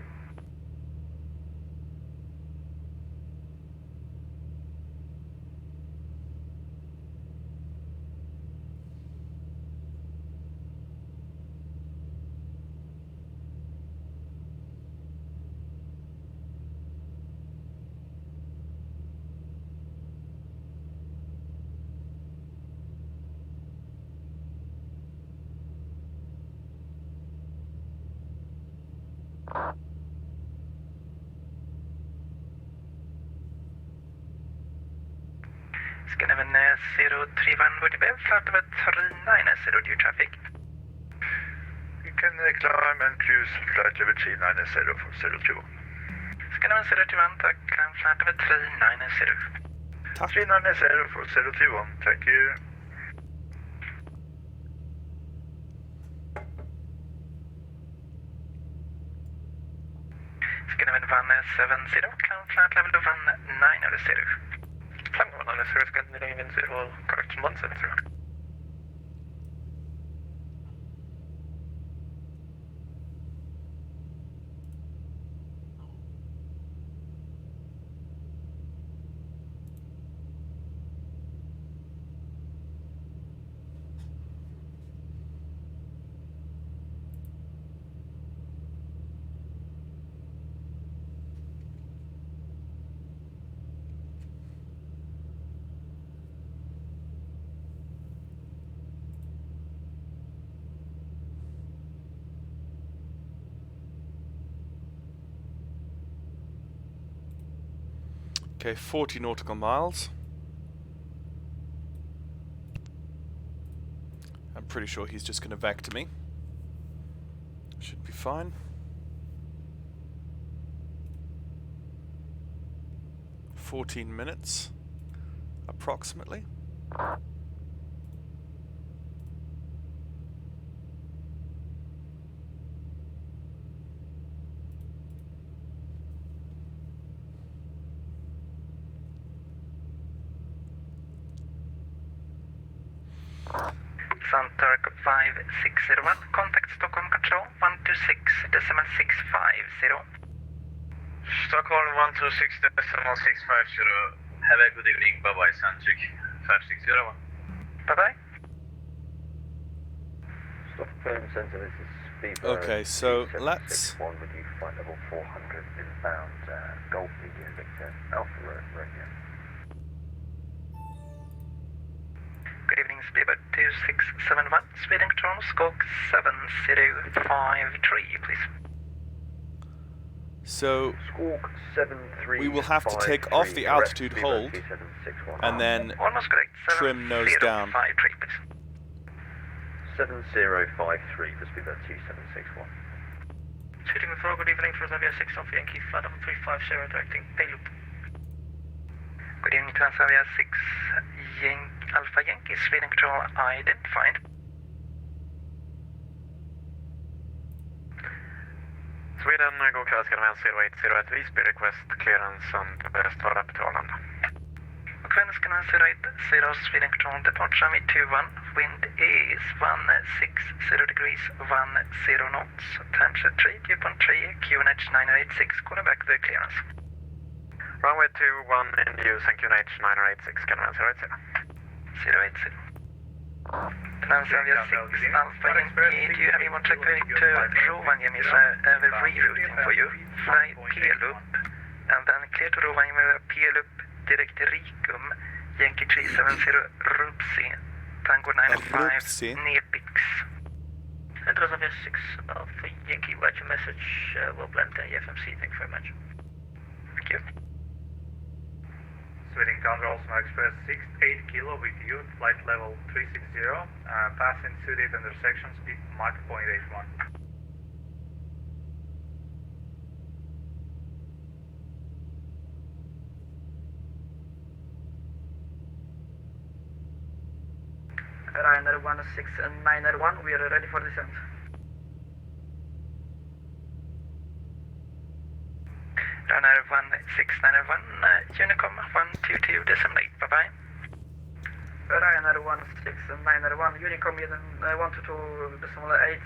Scandinavian 031 would be flight level 390 due traffic. can climb and cruise flight level 390 for 02. Scanner 021, tack. Climb flight level 390. Tack. 390 for 021, thank you. Scanner 170, climb flight level 190. Climb 190, Scandinavian 0, correction 170. Okay, 40 nautical miles. I'm pretty sure he's just going to vector me. Should be fine. 14 minutes, approximately. Sunturk 5601, contact Stockholm Control 126.650. Stockholm 126.650. Have a good evening. Bye-bye, Sunturk 5601. Bye-bye. Stockholm Centre, this is Speedbird. Okay, so let's... With you, flight level 400 inbound, Golf Media Victor, Alpha Radio. Good evening, Speedbird 2671, speed and control, squawk 7053, please. So Squawk 7353, we will have to take off the altitude hold and then Almost correct. trim nose down. 7053 for Speedbird 2761. Shooting with 4, good evening, for Avia 6 Alpha Yankee, flight level 350, directing payloop. Good evening, Transavia 6 Alpha Yankee, speed and control identified. Sweden, go class Scandivan 0801 Visby, request clearance on Västvara på Arlanda. Och Scandivan 080 speed and control, departure me 21, wind is 160 degrees, 10 knots, temperature 3, dew point 3, QNH 986, calling back the clearance. Runway 21 in use and QNH 986, Scandivan 080. 080. Transavia 6 Alpha Yankee, do you have anyone to clear to Rovaniemi, have a rerouting for you, fly P-loop, and then clear to Rovaniemi P-loop, direct Rikum, Yankee 370 Rupsi, Tango 95, Nepix. Transavia 6 Alpha Yankee, write your message, we'll blend the FMC, thank you very much. Thank you. Sweden Control, Smart Express 68 kilo with you, flight level 360, passing suited intersection, speed Mach 0.81. Ryanair 16901, we are ready for descent. Ryanair 16901, Unicom 122 decimal 8, bye-bye. Ryanair 16901, Unicom 122 decimal 8.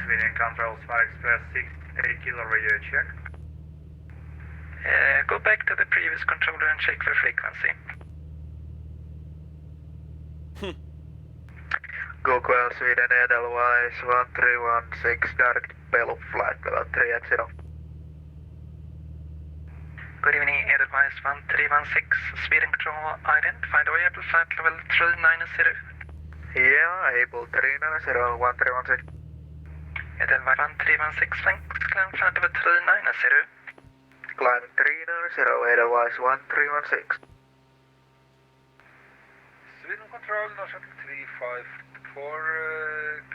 Sweden Control, Smart Express 68 kilo radio check. Go back to the previous controller and check for frequency. GoQuell Sweden Edelweiss 1316, direct Bello flight level 380. Good evening, Edelweiss 1316, speed and control identified, able flight level 390. Yeah, able 390, 1316. Edelweiss 1316, thanks, climb flight level 390. Climbing 390, Edelweiss 1316. Sweden Control, North 354,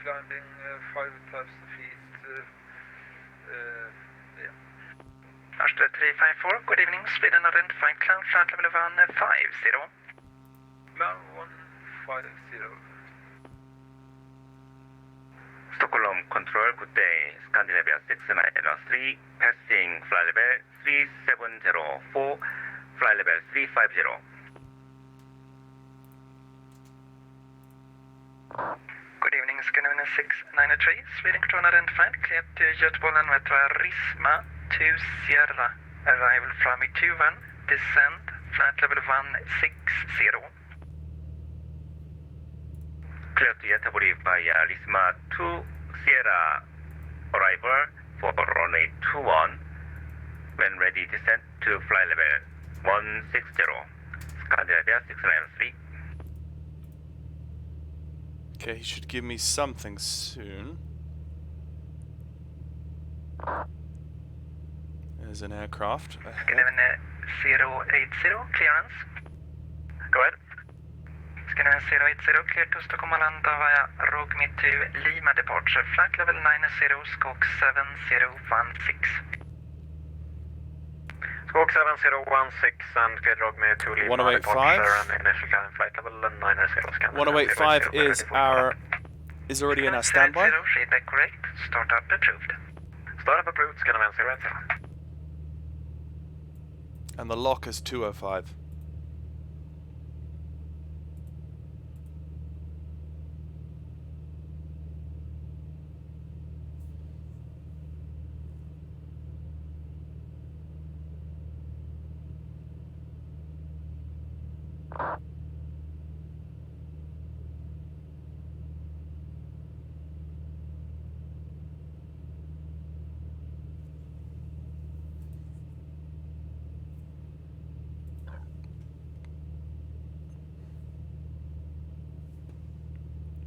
climbing 5,000 feet. Yeah. North 354, good evening, Sweden identified climb flight level 150. 150. Stockholm Control, good day. Scandinavia 6-3, passing flight level 3704, flight level 350. Good evening, Scandinavia 693, Sweden Control identified, cleared to Göteborg Metro Risma to Sierra, arrival from 21, descend, flight level 160. Clear to Göteborg via Lisma to Sierra, arrival for runway 21. When ready, descent to flight level 160, Scandinavia 693. Okay, he should give me something soon. There's an aircraft. Scandinavia 080, clearance. Go ahead. Scandinavia 080, clear to Stockholm Arlanda via Rogmi to Lima departure, flight level 90, squawk 7016. Squawk 7016 and clear Rogmi to Lima 1085. departure and initial climb flight level 90. 1085 is already in our standby. Feedback correct, startup approved. Startup approved, Scandinavia 080. And the lock is 205.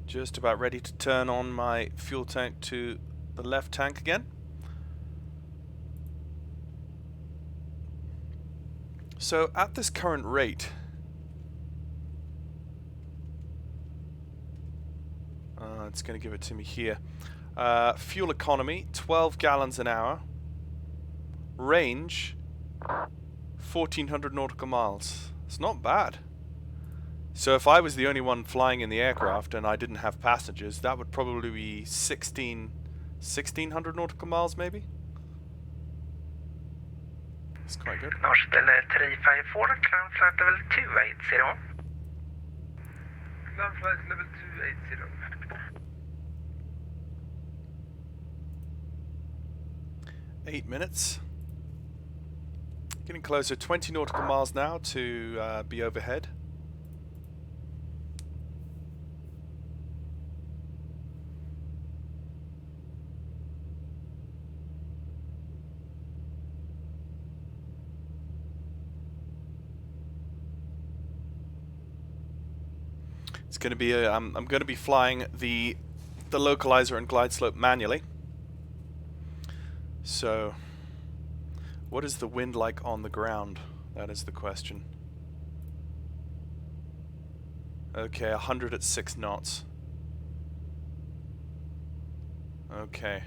Just about ready to turn on my fuel tank to the left tank again. So at this current rate, it's going to give it to me here. Fuel economy, 12 gallons an hour. Range, 1,400 nautical miles. It's not bad. So if I was the only one flying in the aircraft and I didn't have passengers, that would probably be 1,600 nautical miles maybe? It's quite good. North 354, climb flight level 280. Climb flight level 280. Eight minutes. Getting closer, 20 nautical miles now to be overhead. It's going to be I'm going to be flying the localizer and glide slope manually. So, what is the wind like on the ground? That is the question. Okay, 100 at 6 knots. Okay.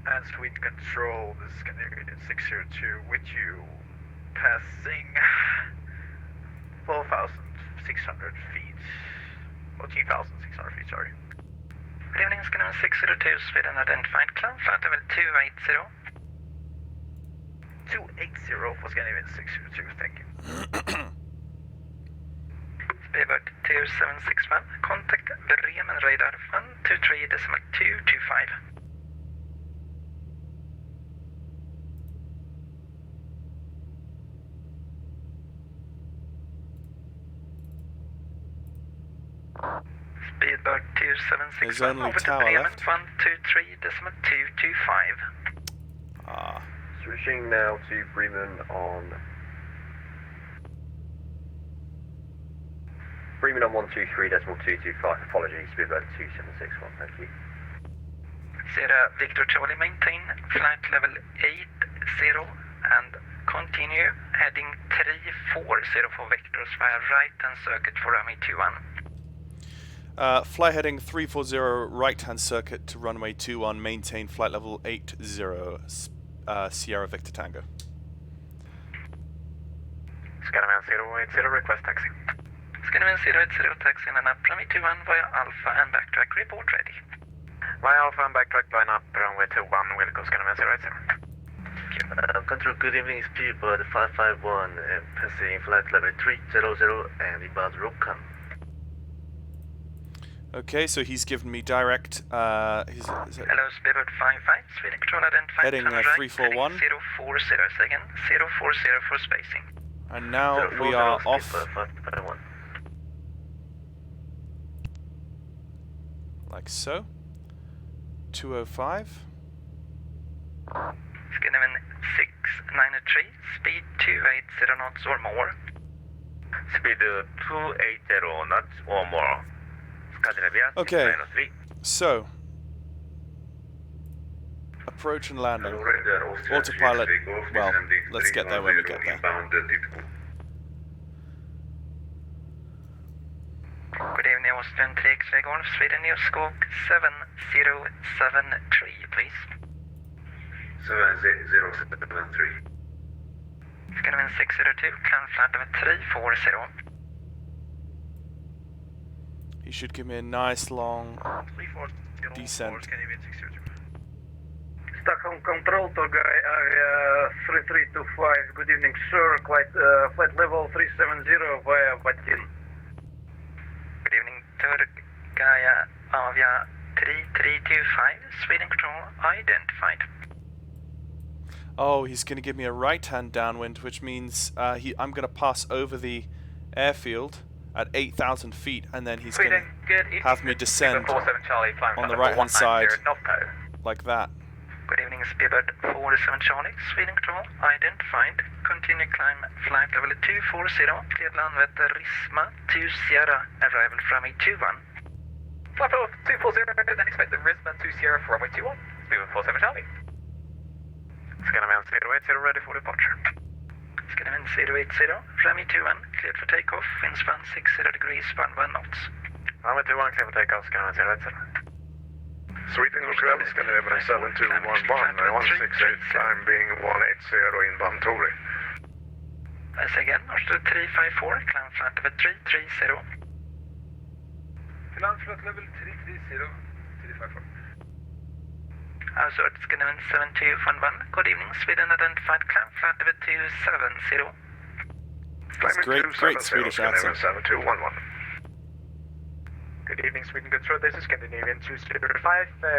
And Sweden Control, this is Scandinavian 602 with you, passing 4,600 feet. 14,600 feet, sorry. Good evening, Scandinavian 602, Sweden identified, climb flight level 280. 280 for Scandinavian 602, thank you. Speedbird 2761, contact Bremen radar 123.225. Speedbird 2761, over to Bremen 123.225. Switching now to Bremen on Bremen on 123.225, apologies, Speedbird 2761, thank you. Sierra Victor Charlie, maintain flight level 80 and continue heading 340 for vectors via right-hand circuit for runway 21. Fly heading 340 right-hand circuit to runway 21, maintain flight level 80, Sierra Victor Tango. Scannerman 080, request taxi. Scannerman 080, taxi and up runway 21 via Alpha and backtrack, report ready. Via Alpha and backtrack, line up runway 21, will go Scannerman 080. Control, good evening, Speedbird 551, passing flight level 300 and inbound ROCOM. Okay, so he's given me direct. Hello, Speedbird 55, Sweden control identified. Heading 341. Heading 040, second 040 for spacing. And now we are off. 551. Like so. 205. Scannerman 693, speed 280 knots or more. Speed 280 knots or more. Scandinavia Okay, 693. so approach and landing. Autopilot. Well, let's get there when we get there. Good evening, Austrian 3X-ray Golf, Sweden, New Scope 7073, please. 7073. Scannerman 602, climb flight level 340. He should give me a nice long descent. Stockholm Control to Guy area 3325. Good evening, sir. Flight level 370 via Vatin. Good evening, Turk Gaia Avia 3325, Sweden control identified. Oh, he's going to give me a right-hand downwind, which means I'm going to pass over the airfield at 8,000 feet, and then he's going to have me descend on the right-hand side, like that. Good evening, Speedbird 47 Charlie, Sweden control identified. Continue climb flight level 240, cleared land with Risma to Sierra, arrival from 21. Flight level 240, then expect the Risma to Sierra for runway 21. Speedbird 47 Charlie. Scannerman 080, ready for departure. Scannerman 080, runway 21, cleared for takeoff, winds 160 degrees, 11 knots. Runway 21, clear for takeoff, Scannerman 080. Sweden Hotel, Scandinavian 7211, 168, climb being 180 inbound Tori. Once again, Oscar 354, climb flight level 330. Climb flight level 330, 354. Also, Scannerman 7211, good evening, Sweden identified, climb flight level 270. Great Swedish accent. 7211. Good evening, Sweden Control. This is Scandinavian 205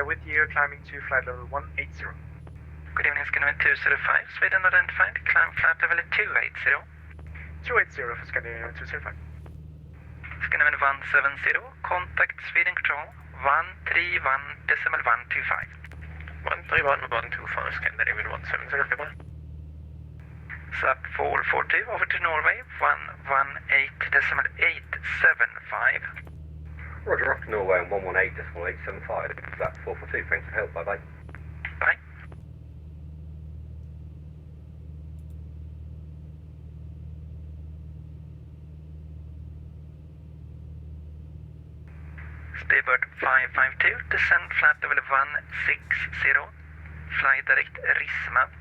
with you, climbing to flight level 180. Good evening, Scandinavian 205, Sweden identified, climb flight level 280. 280 for Scandinavian 205. Scandinavian 170, contact Sweden Control 131.125. 131.125, Scandinavian 170, goodbye. SAP 442, over to Norway 118.875. Roger, off to Norway on 118.875. That's 442. Thanks for help. Bye bye. Bye. Speedbird 552, descend flight level 160, fly direct Risma.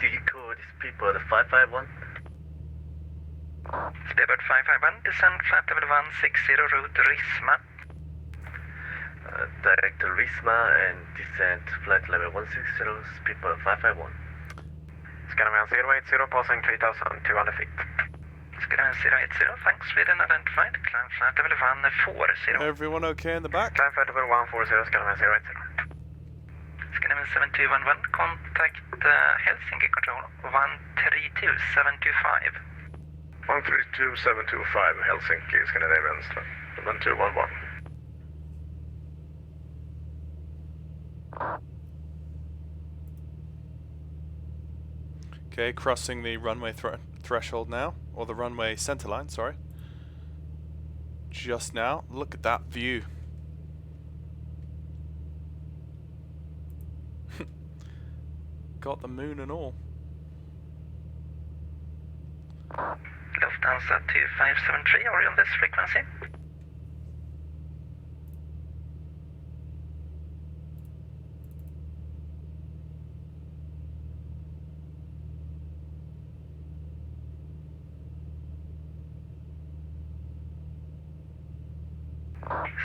DG code is Speedbird 551. Speedbird 551, descend flight level 160, route Risma. Direct Risma and descend flight level 160, Speedbird 551. Scannerman 080, passing 3,200 feet. Scannerman 080, thanks, Sweden identified, climb flight level 140. Everyone okay in the back? Climb flight level 140, Scannerman 080. Scannerman 7211, contact Helsinki Control 132.725. 132.725, Helsinki, Scandinavian 7211. Okay, crossing the runway threshold now, or the runway center line, sorry. Just now. Look at that view. Got the moon and all. Lufthansa 2573, are you on this frequency?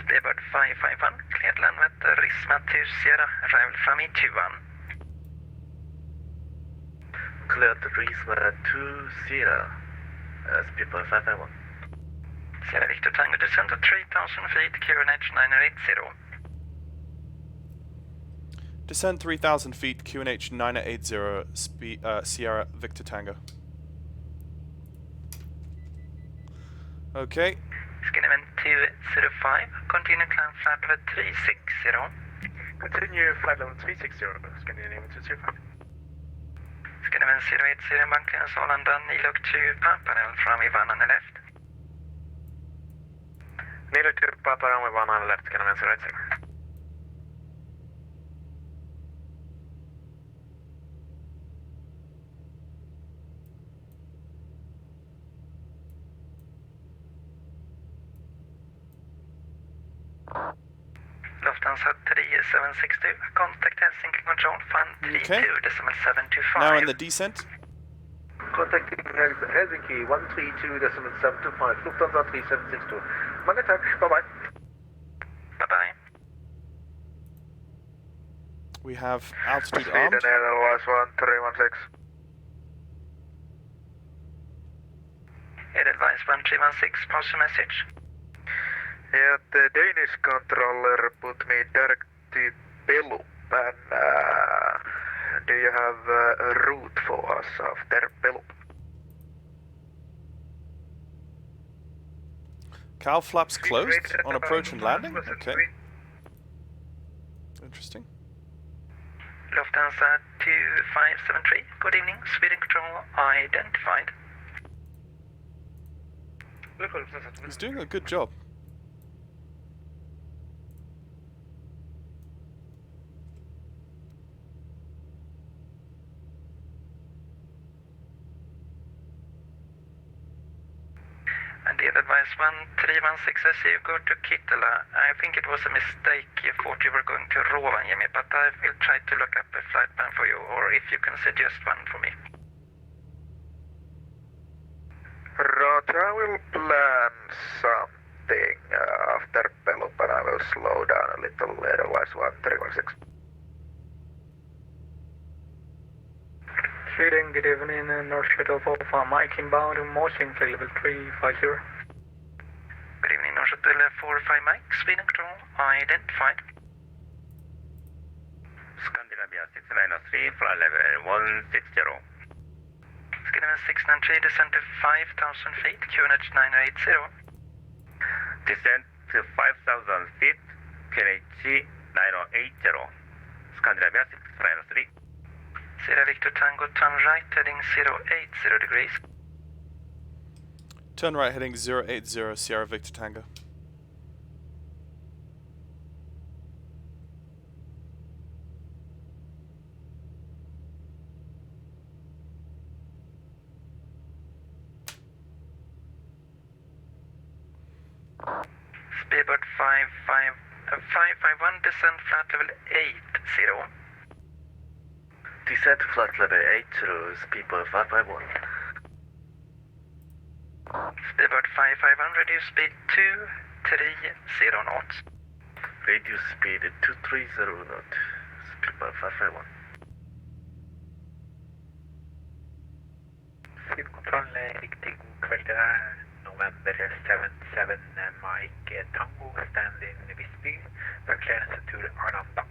Speedbird 551, cleared land with Risma 2 Sierra, arrival from E21. Cleared Risma 2 Sierra, Speedbird 551. Sierra Victor Tango, descend to 3000 feet, QNH 980. Descend 3,000 feet, QNH 980, Sierra Victor Tango. Okay. Skinnerman 205, continue climb flight level 360. Continue flight level 360, Scandinavian 205. Skinnerman 080, Bunkers, Arlanda, Nilok to Papa, from Ivan on the left. Nilok to Papa, Ivan on the left, Scandinavian 080. Lufthansa 3762, contact Helsinki control, fund 32.725. Now in the descent. Contacting Helsinki 132.725, Lufthansa 3762. Many thanks, bye-bye. Bye-bye. We have altitude Sweden armed. Airlines 1316. Air advice 1316, pass a message. Yeah, the Danish controller put me direct to Belup, and do you have a route for us after Belup? Cow flaps closed on approach and landing? Okay. Interesting. Lufthansa 2573, good evening, Sweden control identified. He's doing a good job. And the advice 1316, I see you go to Kittela. I think it was a mistake. You thought you were going to Rovaniemi, but I will try to look up a flight plan for you, or if you can suggest one for me. Roger, I will plan something after Belup, and I will slow down a little later, Wise 1316. Sweden, good evening, North Shuttle 45, Mike inbound, motion flight level 350. Good evening, North Shuttle 45, Mike, Sweden control identified. Scandinavia 693, flight level 160. Scandinavia 693, descend to 5,000 feet, QNH 980. Descend to 5,000 feet, QNH 980. Scandinavia 693. Sierra Victor Tango, turn right, heading 080 degrees. Turn right heading 080, Sierra Victor Tango. Speedbird 551, descend flight level 80. Descent to flight level 80, Speedbird 551. Speedbird 551, reduce speed 230 knots. Reduce speed 230 knot, Speedbird 551. Sweden control, riktig god kväll, det är November 77 Mike Tango, stand-in Visby, for clearance to Arlanda.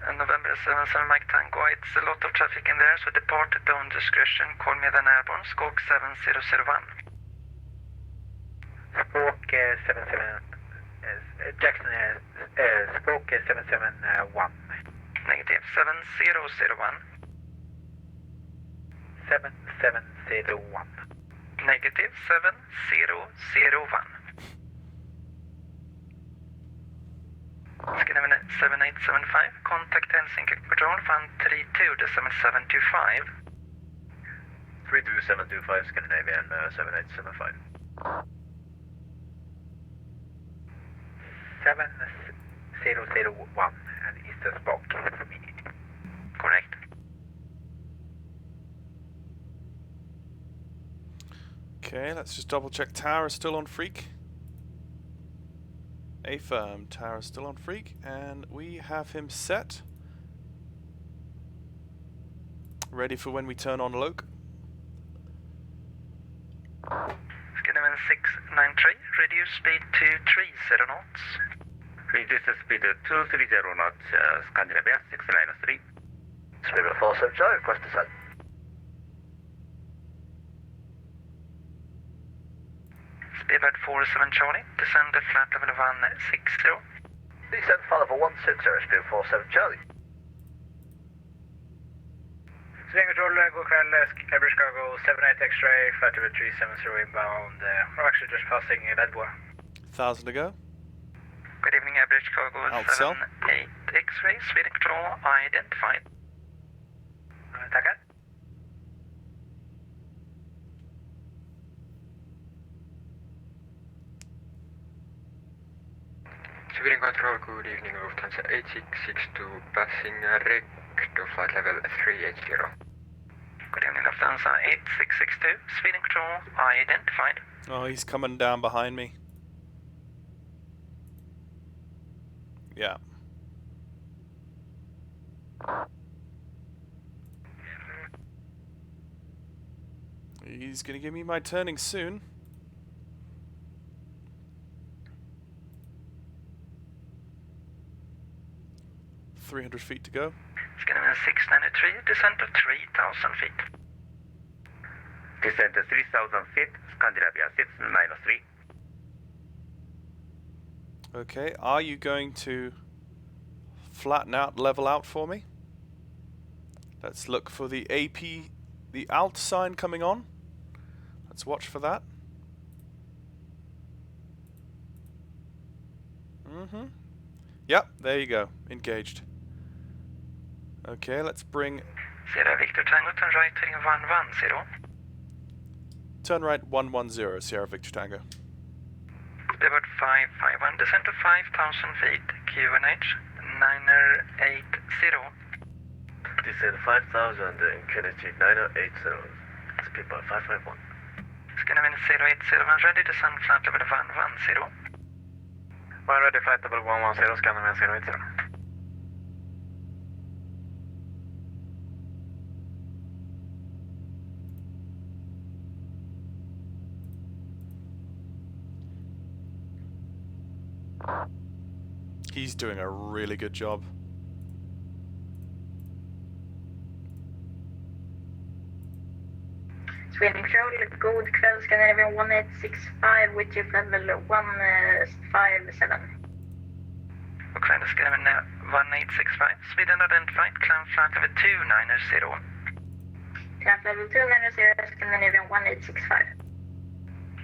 November 77 Mike Tango, it's a lot of traffic in there, so depart at own discretion, call me then airborne, squawk 7001. Squawk 77, Jackson, squawk 771. Negative 7001. 7001. Negative 7001. Skandinavian 7875, contact Helsinki Control, Fund 32.725. 32725, Scandinavian 7875. 7001, and is the Spock for me? Correct. Okay, let's just double check tower is still on freak. Affirm, tower is still on freak, and we have him set. Ready for when we turn on Loke. Skandinavian 693, reduce speed to 30 knots. Reduce the speed to 230 knots, Scandinavia 693. Spirit 47 Charlie, request descent. Speedbird 47 Charlie, descend to flat level 160. Descent flight level 160, Spirit 47 Charlie. Swing control, god kväll, Average Cargo 78 X-ray, flight level 370 inbound. I'm actually just passing Ledboy. 1,000 to go. Good evening, Average Cargo Outsell. 78 X-ray, Sweden Control identified. Tackar. Sweden Control, good evening, Lufthansa 8662, passing recto flight level 380. Good evening, Lufthansa 8662, Sweden Control identified. Oh, he's coming down behind me. Yeah. He's gonna give me my turning soon. $300 feet to go. Skandinavian 693, descend to 3,000 feet. Descend to 3,000 feet, Scandinavia 693. Okay, are you going to flatten out, level out for me? Let's look for the AP, the alt sign coming on. Let's watch for that. Yep, there you go, engaged. Okay, let's bring... Sierra Victor Tango, turn right heading 110. Turn right 110, Sierra Victor Tango. Speedbird 551, descend to 5,000 feet, QNH 980. Descend 5,000 in QNH 980. Speedbird 551. Skandinavian 080, ready, descend flight level 110. One ready, flight level 110, Scandinavian 080. He's doing a really good job. Sweden Control, god kväll, Scandinavian 1865 with you level 157. God kväll, Scandinavian 1865, Sweden identified, climb flight level 290. Climb level 290, Scandinavian 1865.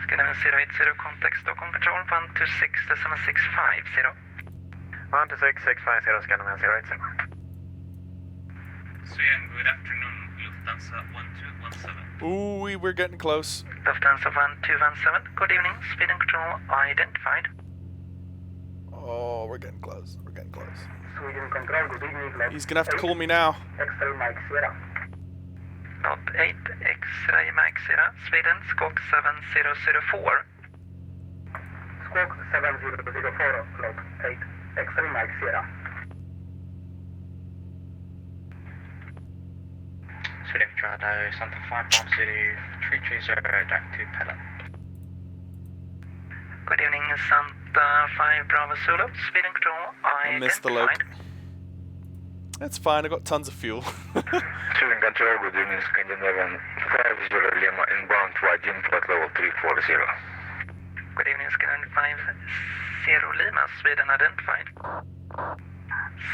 Skandinavian 080, contact Stockholm Control, 126.765. 126.650, Scandinavian 080. Sweden, good afternoon, Lufthansa 1217. Ooh, we're getting close. Lufthansa 1217, good evening, Sweden Control identified. Oh, we're getting close. We're getting close. Sweden Control, good evening. He's gonna have to call me now. X-ray Mike Sierra. Lot 8, X-ray Mike Sierra, Sweden, Skok 7004. Skok 7004, lot 8, X-ray Mike Sierra. Sweden Control, Santa 5 Palm City, 330, Jack 2 Pellet. Good evening, Santa 5 Bravo Zulu, Sweden Control I missed the load. That's fine, I got tons of fuel. Sweden Control, good evening, Scandinavian 50 Lima inbound to Ajin flight level 340. Good evening, Scandinavian 50 Lima, Sweden identified.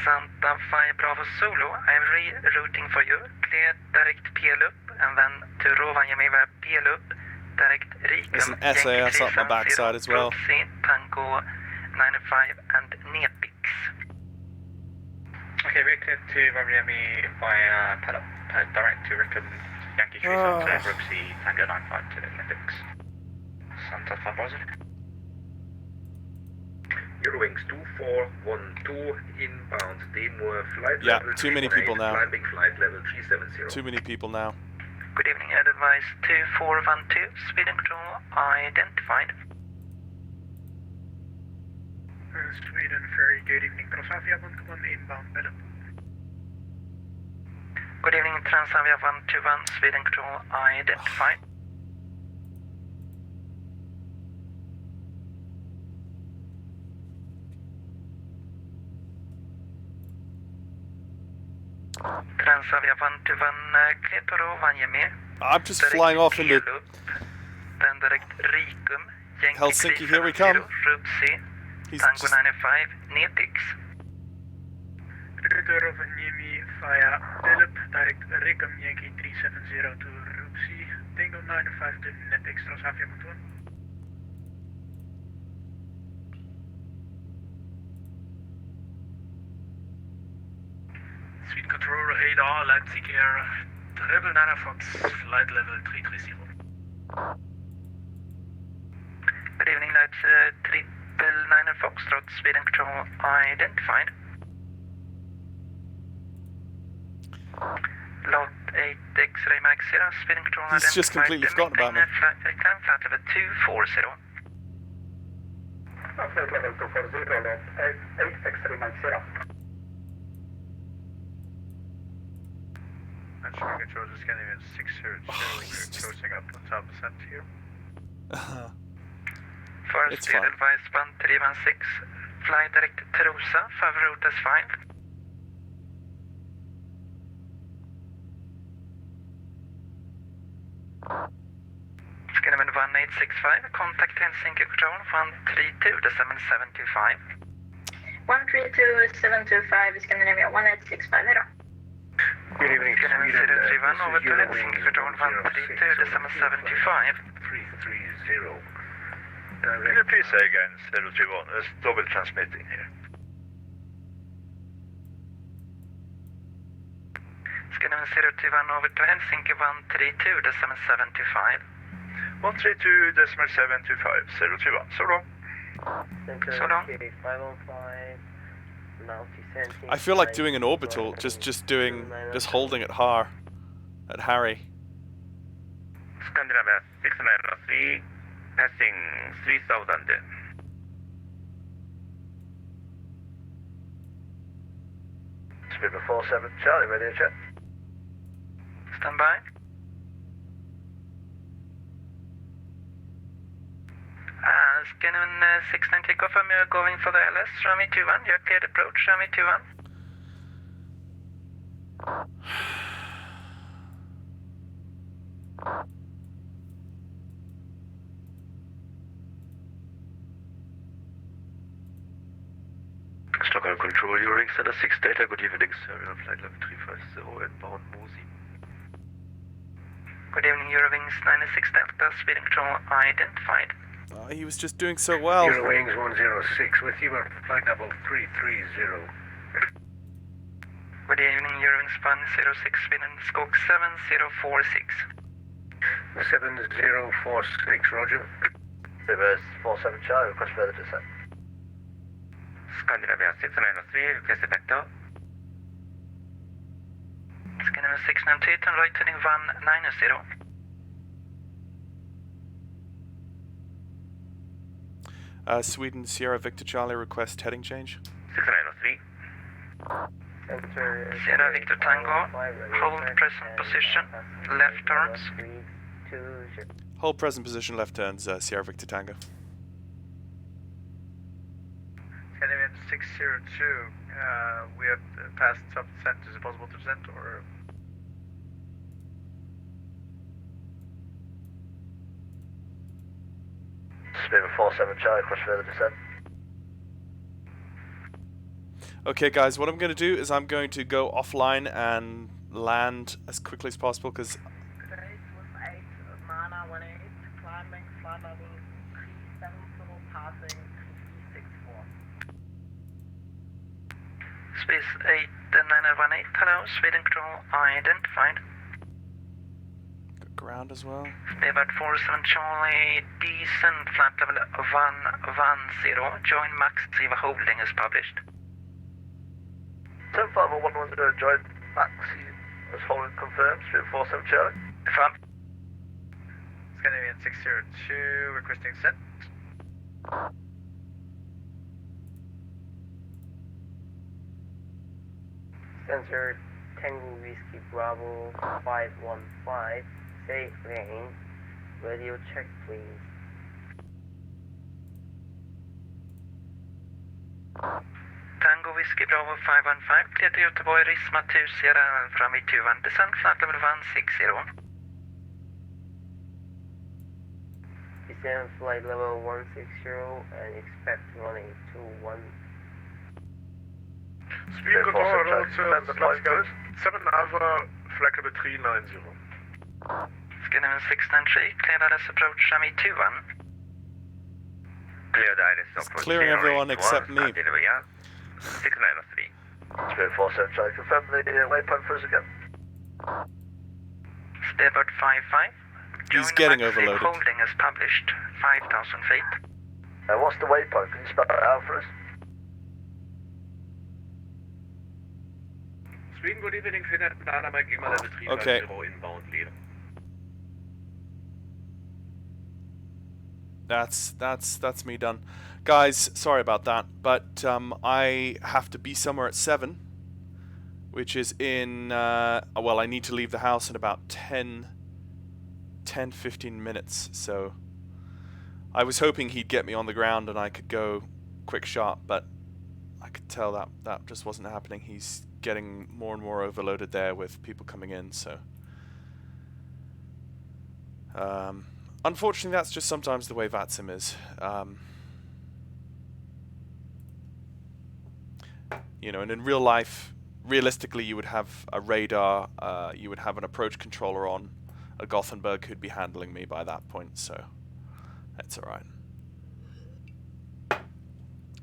Santa 5 Bravo Zulu, I'm rerouting for you. Clear direct P loop and then to Rovaniemi via P-loop, direct Rikum, There's an SAS up my backside as well. C, Tango 95 and Nepix. Okay, we're clear to Rovaniemi via Pelham, direct to Rikum, Yankee 377, Rook C, Tango 95 to Nepix. Santa Fe positive. Eurowings 2412 inbound Dinmo flight Yeah, level too many people 318, now. climbing flight level 370. Too many people now. Good evening, advice 2412, Sweden control identified. Sweden ferry, good evening, Transavia 121 inbound Pelham. Good evening, Transavia 121, Sweden control identified. Transavia 121, clear to Rovaniemi. I'm just flying off into Then direct Rikum, Yankee Helsinki. Here we come. Rook C, He's Tango just 95, Nepix. Clear to Rovaniemi via Philip, direct Rikum, Yankee 370 to Rook C, Tango 95 to Nepix, Transavia 121. Sweden control radar, Leipzig Air, Triple Nana Fox, flight level 330. Good evening, that's Triple Niner Foxtrot, Sweden control identified. Lot 8 X-ray Max 0, Sweden control identified. He's just completely forgotten about me. Climb flight level 240. Flight level 240, lot 8 X-ray Max 0. Sweden control just getting in 6 here, closing up on top percent here. First It's speed fine. advice 1316, fly direct to Trosa, favor route is 5. Scannerman 1865, contact Helsinki control 132 to 7725. 132-725, Scandinavia 1865, hello. Good evening, Scannerman Sweden. 031 over to Helsinki control 132 to 7725. 330. Can you please say again, 031? There's double transmitting here. Scannerman 021 over to Helsinki 132 to 7725. 132.725, 021. So long. So long. I feel like doing an orbital, just holding at Harry. Scandinavia 693, passing 3000. Speed 47, Charlie, ready to check. Stand by. Scannerman 69 takeoff, I'm going for the LS, runway 21, you're cleared approach, runway 21. Stockholm Control, Eurowings Center 6 Data, good evening, sir. Flight level 350 inbound Mosi. Good evening, Eurowings 96 Delta, speed and control identified. He was just doing so well. Eurowings 106 with you, flight level 330. Good evening, Eurowings 106, speed and scope 7046. 7046, roger. Reverse 47 Charlie, request further descent. Scandinavia 693, request vector. Scandinavia 692, turn right turning 190. Sweden Sierra Victor Charlie, request heading change. 693. Sierra Victor Tango, hold present position, left turns. Hold present position, left turns, Sierra Victor Tango. Scandinavian 602, we have passed top descent. Is it possible to descent or? Speed 47 Charlie, request further descent. Okay guys, what I'm going to do is I'm going to go offline and land as quickly as possible because Swiss 8918, hello, Sweden Control identified. Got ground as well. Speedbird 47 Charlie, decent, flight level 110, join max, see the holding is published. 110, join max, as holding confirmed, Speed 47 Charlie. Affirm. Scandinavian 602, requesting set. Sensor Tango Whiskey Bravo 515, safe range. Radio check, please. Tango Whiskey Bravo 515, clear to Göteborg, Risma 2 Sierra Alfa Midtjuvan, descent flight level 160. Descend flight level 160 and expect runway 21. Speed control, let's go. 7 Alpha, flight level 390. Scandinavian 693, clear ILS approach Shami 21. Cleared ILS approach. Clearing everyone except me. 693. Spirit 47 Charlie, confirm the waypoint for us again. Speedbird 55. He's getting overloaded. Holding is published, 5,000 feet. What's the waypoint? Can you spell it out for us? Sweden, good evening, Finland, Dynamic, email level 350, Okay. inbound lead. That's me done. Guys, sorry about that, but I have to be somewhere at 7, which is in, well, I need to leave the house in about 10-15 minutes, so I was hoping he'd get me on the ground and I could go quick shot, but I could tell that just wasn't happening. He's getting more and more overloaded there with people coming in, so unfortunately that's just sometimes the way VATSIM is. You know, and in real life, realistically you would have a radar, you would have an approach controller on a Gothenburg who'd be handling me by that point, so that's alright.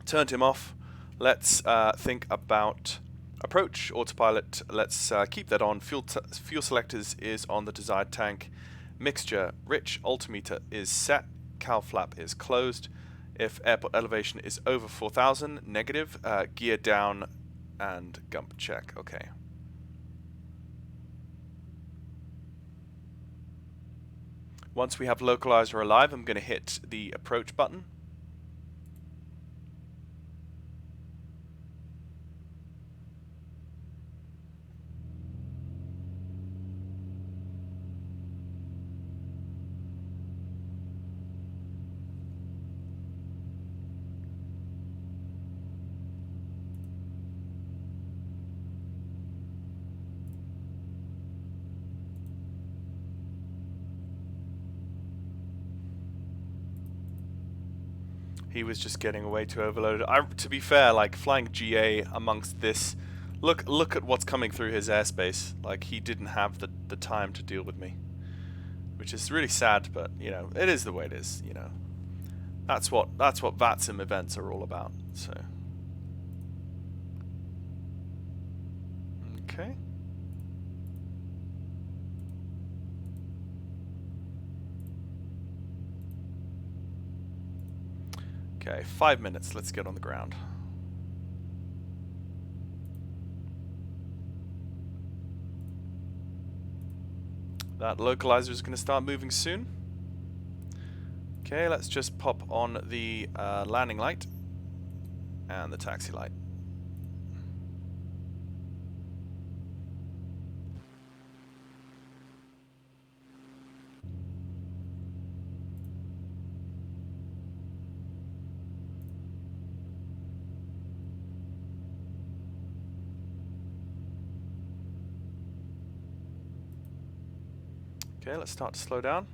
Turned him off. Let's think about approach, autopilot. Let's keep that on. Fuel selectors is on the desired tank. Mixture rich. Altimeter is set. Cowl flap is closed. If airport elevation is over 4,000, negative. Gear down and gump check. Okay. Once we have localizer alive, I'm going to hit the approach button. He was just getting way too overloaded. To be fair, like flying GA amongst this, look at what's coming through his airspace. Like he didn't have the time to deal with me, which is really sad. But you know, it is the way it is. You know, that's what VATSIM events are all about. So okay. Okay, 5 minutes. Let's get on the ground. That localizer is going to start moving soon. Okay, let's just pop on the landing light and the taxi light. Okay, let's start to slow down.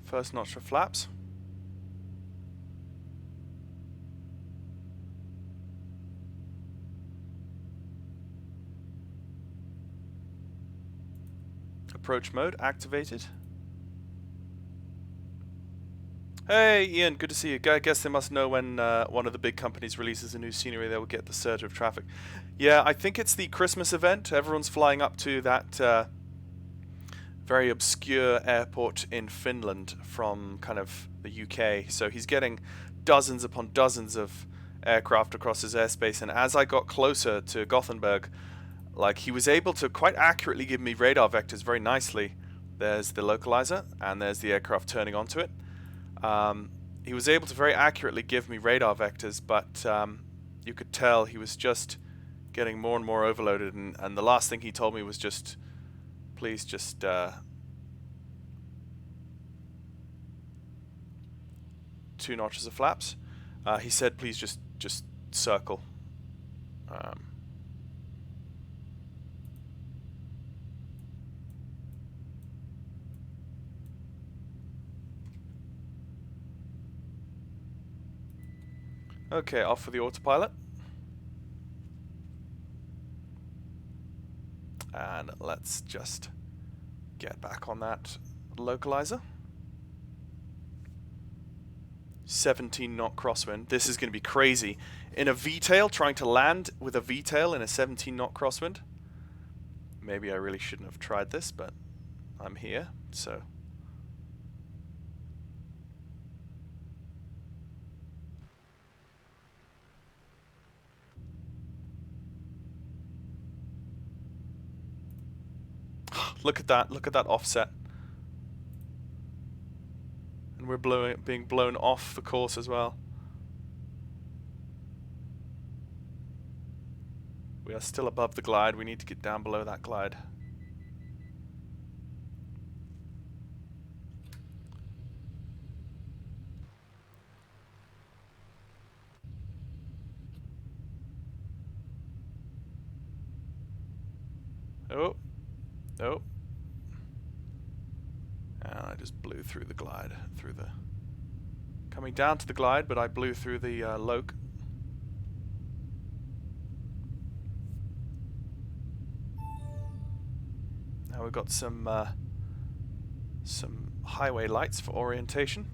First notch for flaps. approach mode activated. Hey Ian, good to see you. I guess they must know when one of the big companies releases a new scenery, they will get the surge of traffic. Yeah, I think it's the Christmas event. Everyone's flying up to that very obscure airport in Finland from kind of the UK. So he's getting dozens upon dozens of aircraft across his airspace. And as I got closer to Gothenburg, like, he was able to quite accurately give me radar vectors very nicely. There's the localizer and there's the aircraft turning onto it. He was able to very accurately give me radar vectors, but you could tell he was just getting more and more overloaded, and the last thing he told me was just, please just 2 notches of flaps. He said, please just circle. Okay, off for the autopilot. And let's just get back on that localizer. 17 knot crosswind. This is going to be crazy. In a V-tail, trying to land with a V-tail in a 17 knot crosswind. Maybe I really shouldn't have tried this, but I'm here, so. Look at that offset. And we're being blown off the course as well. We are still above the glide. We need to get down below that glide. Oh. Oh. And I just blew through the glide, coming down to the glide, but I blew through the loc. Now we've got some highway lights for orientation.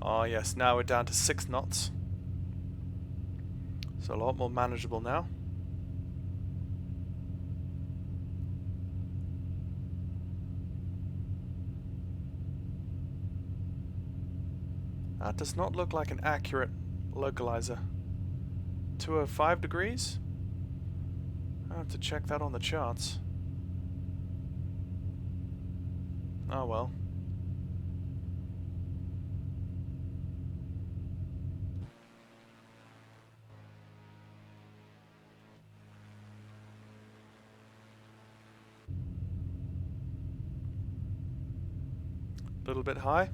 Oh yes, now we're down to 6 knots. So a lot more manageable now. That does not look like an accurate localizer. 205 degrees? I have to check that on the charts. Oh well. A little bit high.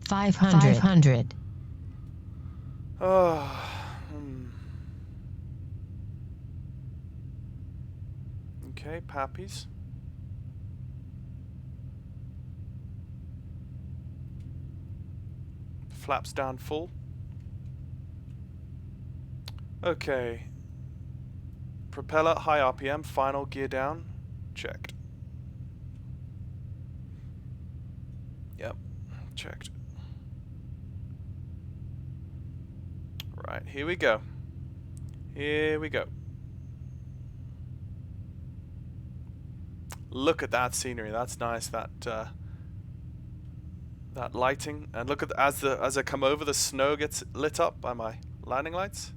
Five hundred. Oh. Okay, pappies. Flaps down full. Okay. Propeller, high RPM, final gear down. Checked. Yep, checked. Right, here we go. Here we go. Look at that scenery. That's nice. That that lighting, and look at as I come over, the snow gets lit up by my landing lights.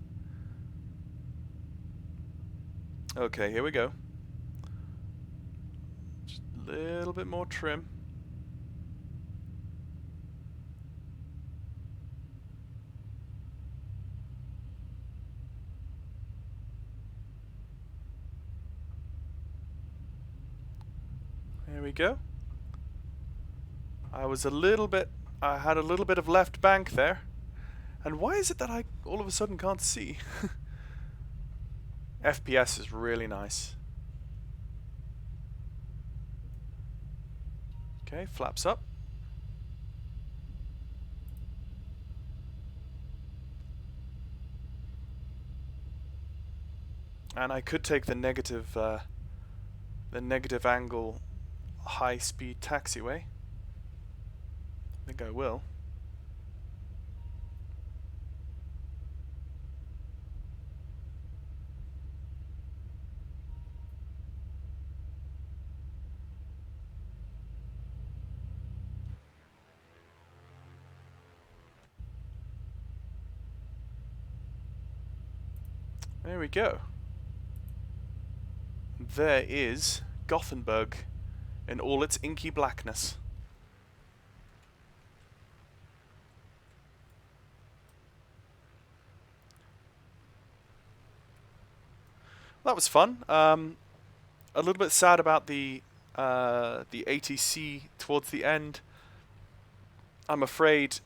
Okay, here we go. Just a little bit more trim. There we go. I had a little bit of left bank there. And why is it that I all of a sudden can't see? FPS is really nice. Okay, flaps up. And I could take the negative angle high-speed taxiway. I think I will. There we go. There is Gothenburg in all its inky blackness. That was fun. A little bit sad about the ATC towards the end. I'm afraid,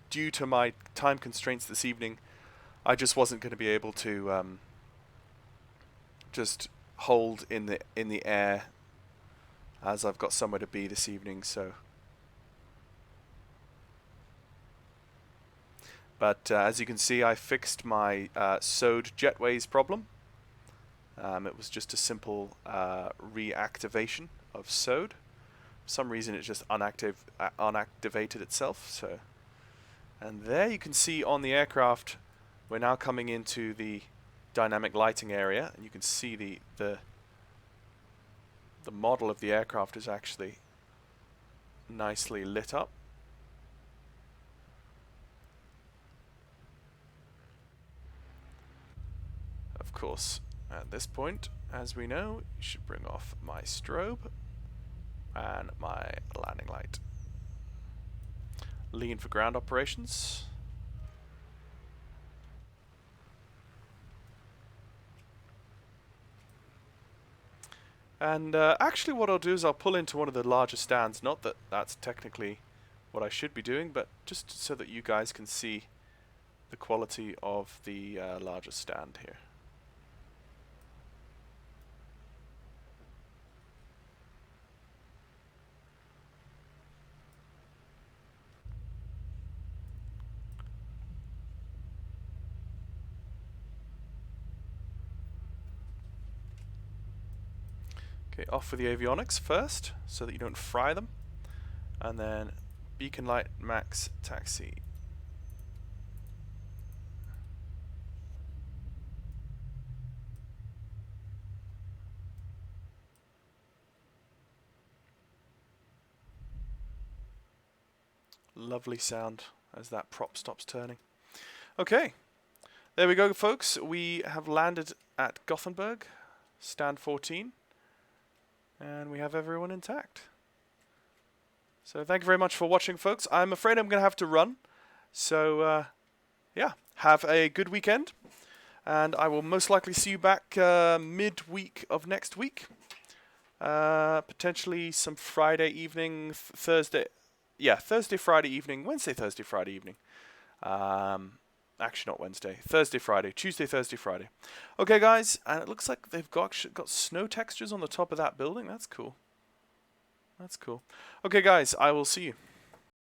due to my time constraints this evening, I just wasn't going to be able to just hold in the air, as I've got somewhere to be this evening. So, but as you can see, I fixed my sewed jetways problem. It was just a simple reactivation of sewed. For some reason, it just unactivated itself. So, and there you can see on the aircraft, we're now coming into the dynamic lighting area, and you can see the model of the aircraft is actually nicely lit up. Of course, at this point, as we know, you should bring off my strobe and my landing light. Lean for ground operations. And actually what I'll do is I'll pull into one of the larger stands. Not that that's technically what I should be doing, but just so that you guys can see the quality of the larger stand here. Okay, off with the avionics first, so that you don't fry them. And then beacon light max taxi. Lovely sound as that prop stops turning. Okay, there we go, folks. We have landed at Gothenburg, stand 14. And we have everyone intact. So thank you very much for watching, folks. I'm afraid I'm going to have to run. So, yeah, have a good weekend. And I will most likely see you back midweek of next week. Potentially some Friday evening, Thursday. Yeah, Thursday, Friday evening. Wednesday, Thursday, Friday evening. Actually, not Wednesday. Thursday, Friday. Tuesday, Thursday, Friday. Okay, guys. And it looks like they've got snow textures on the top of that building. That's cool. That's cool. Okay, guys. I will see you.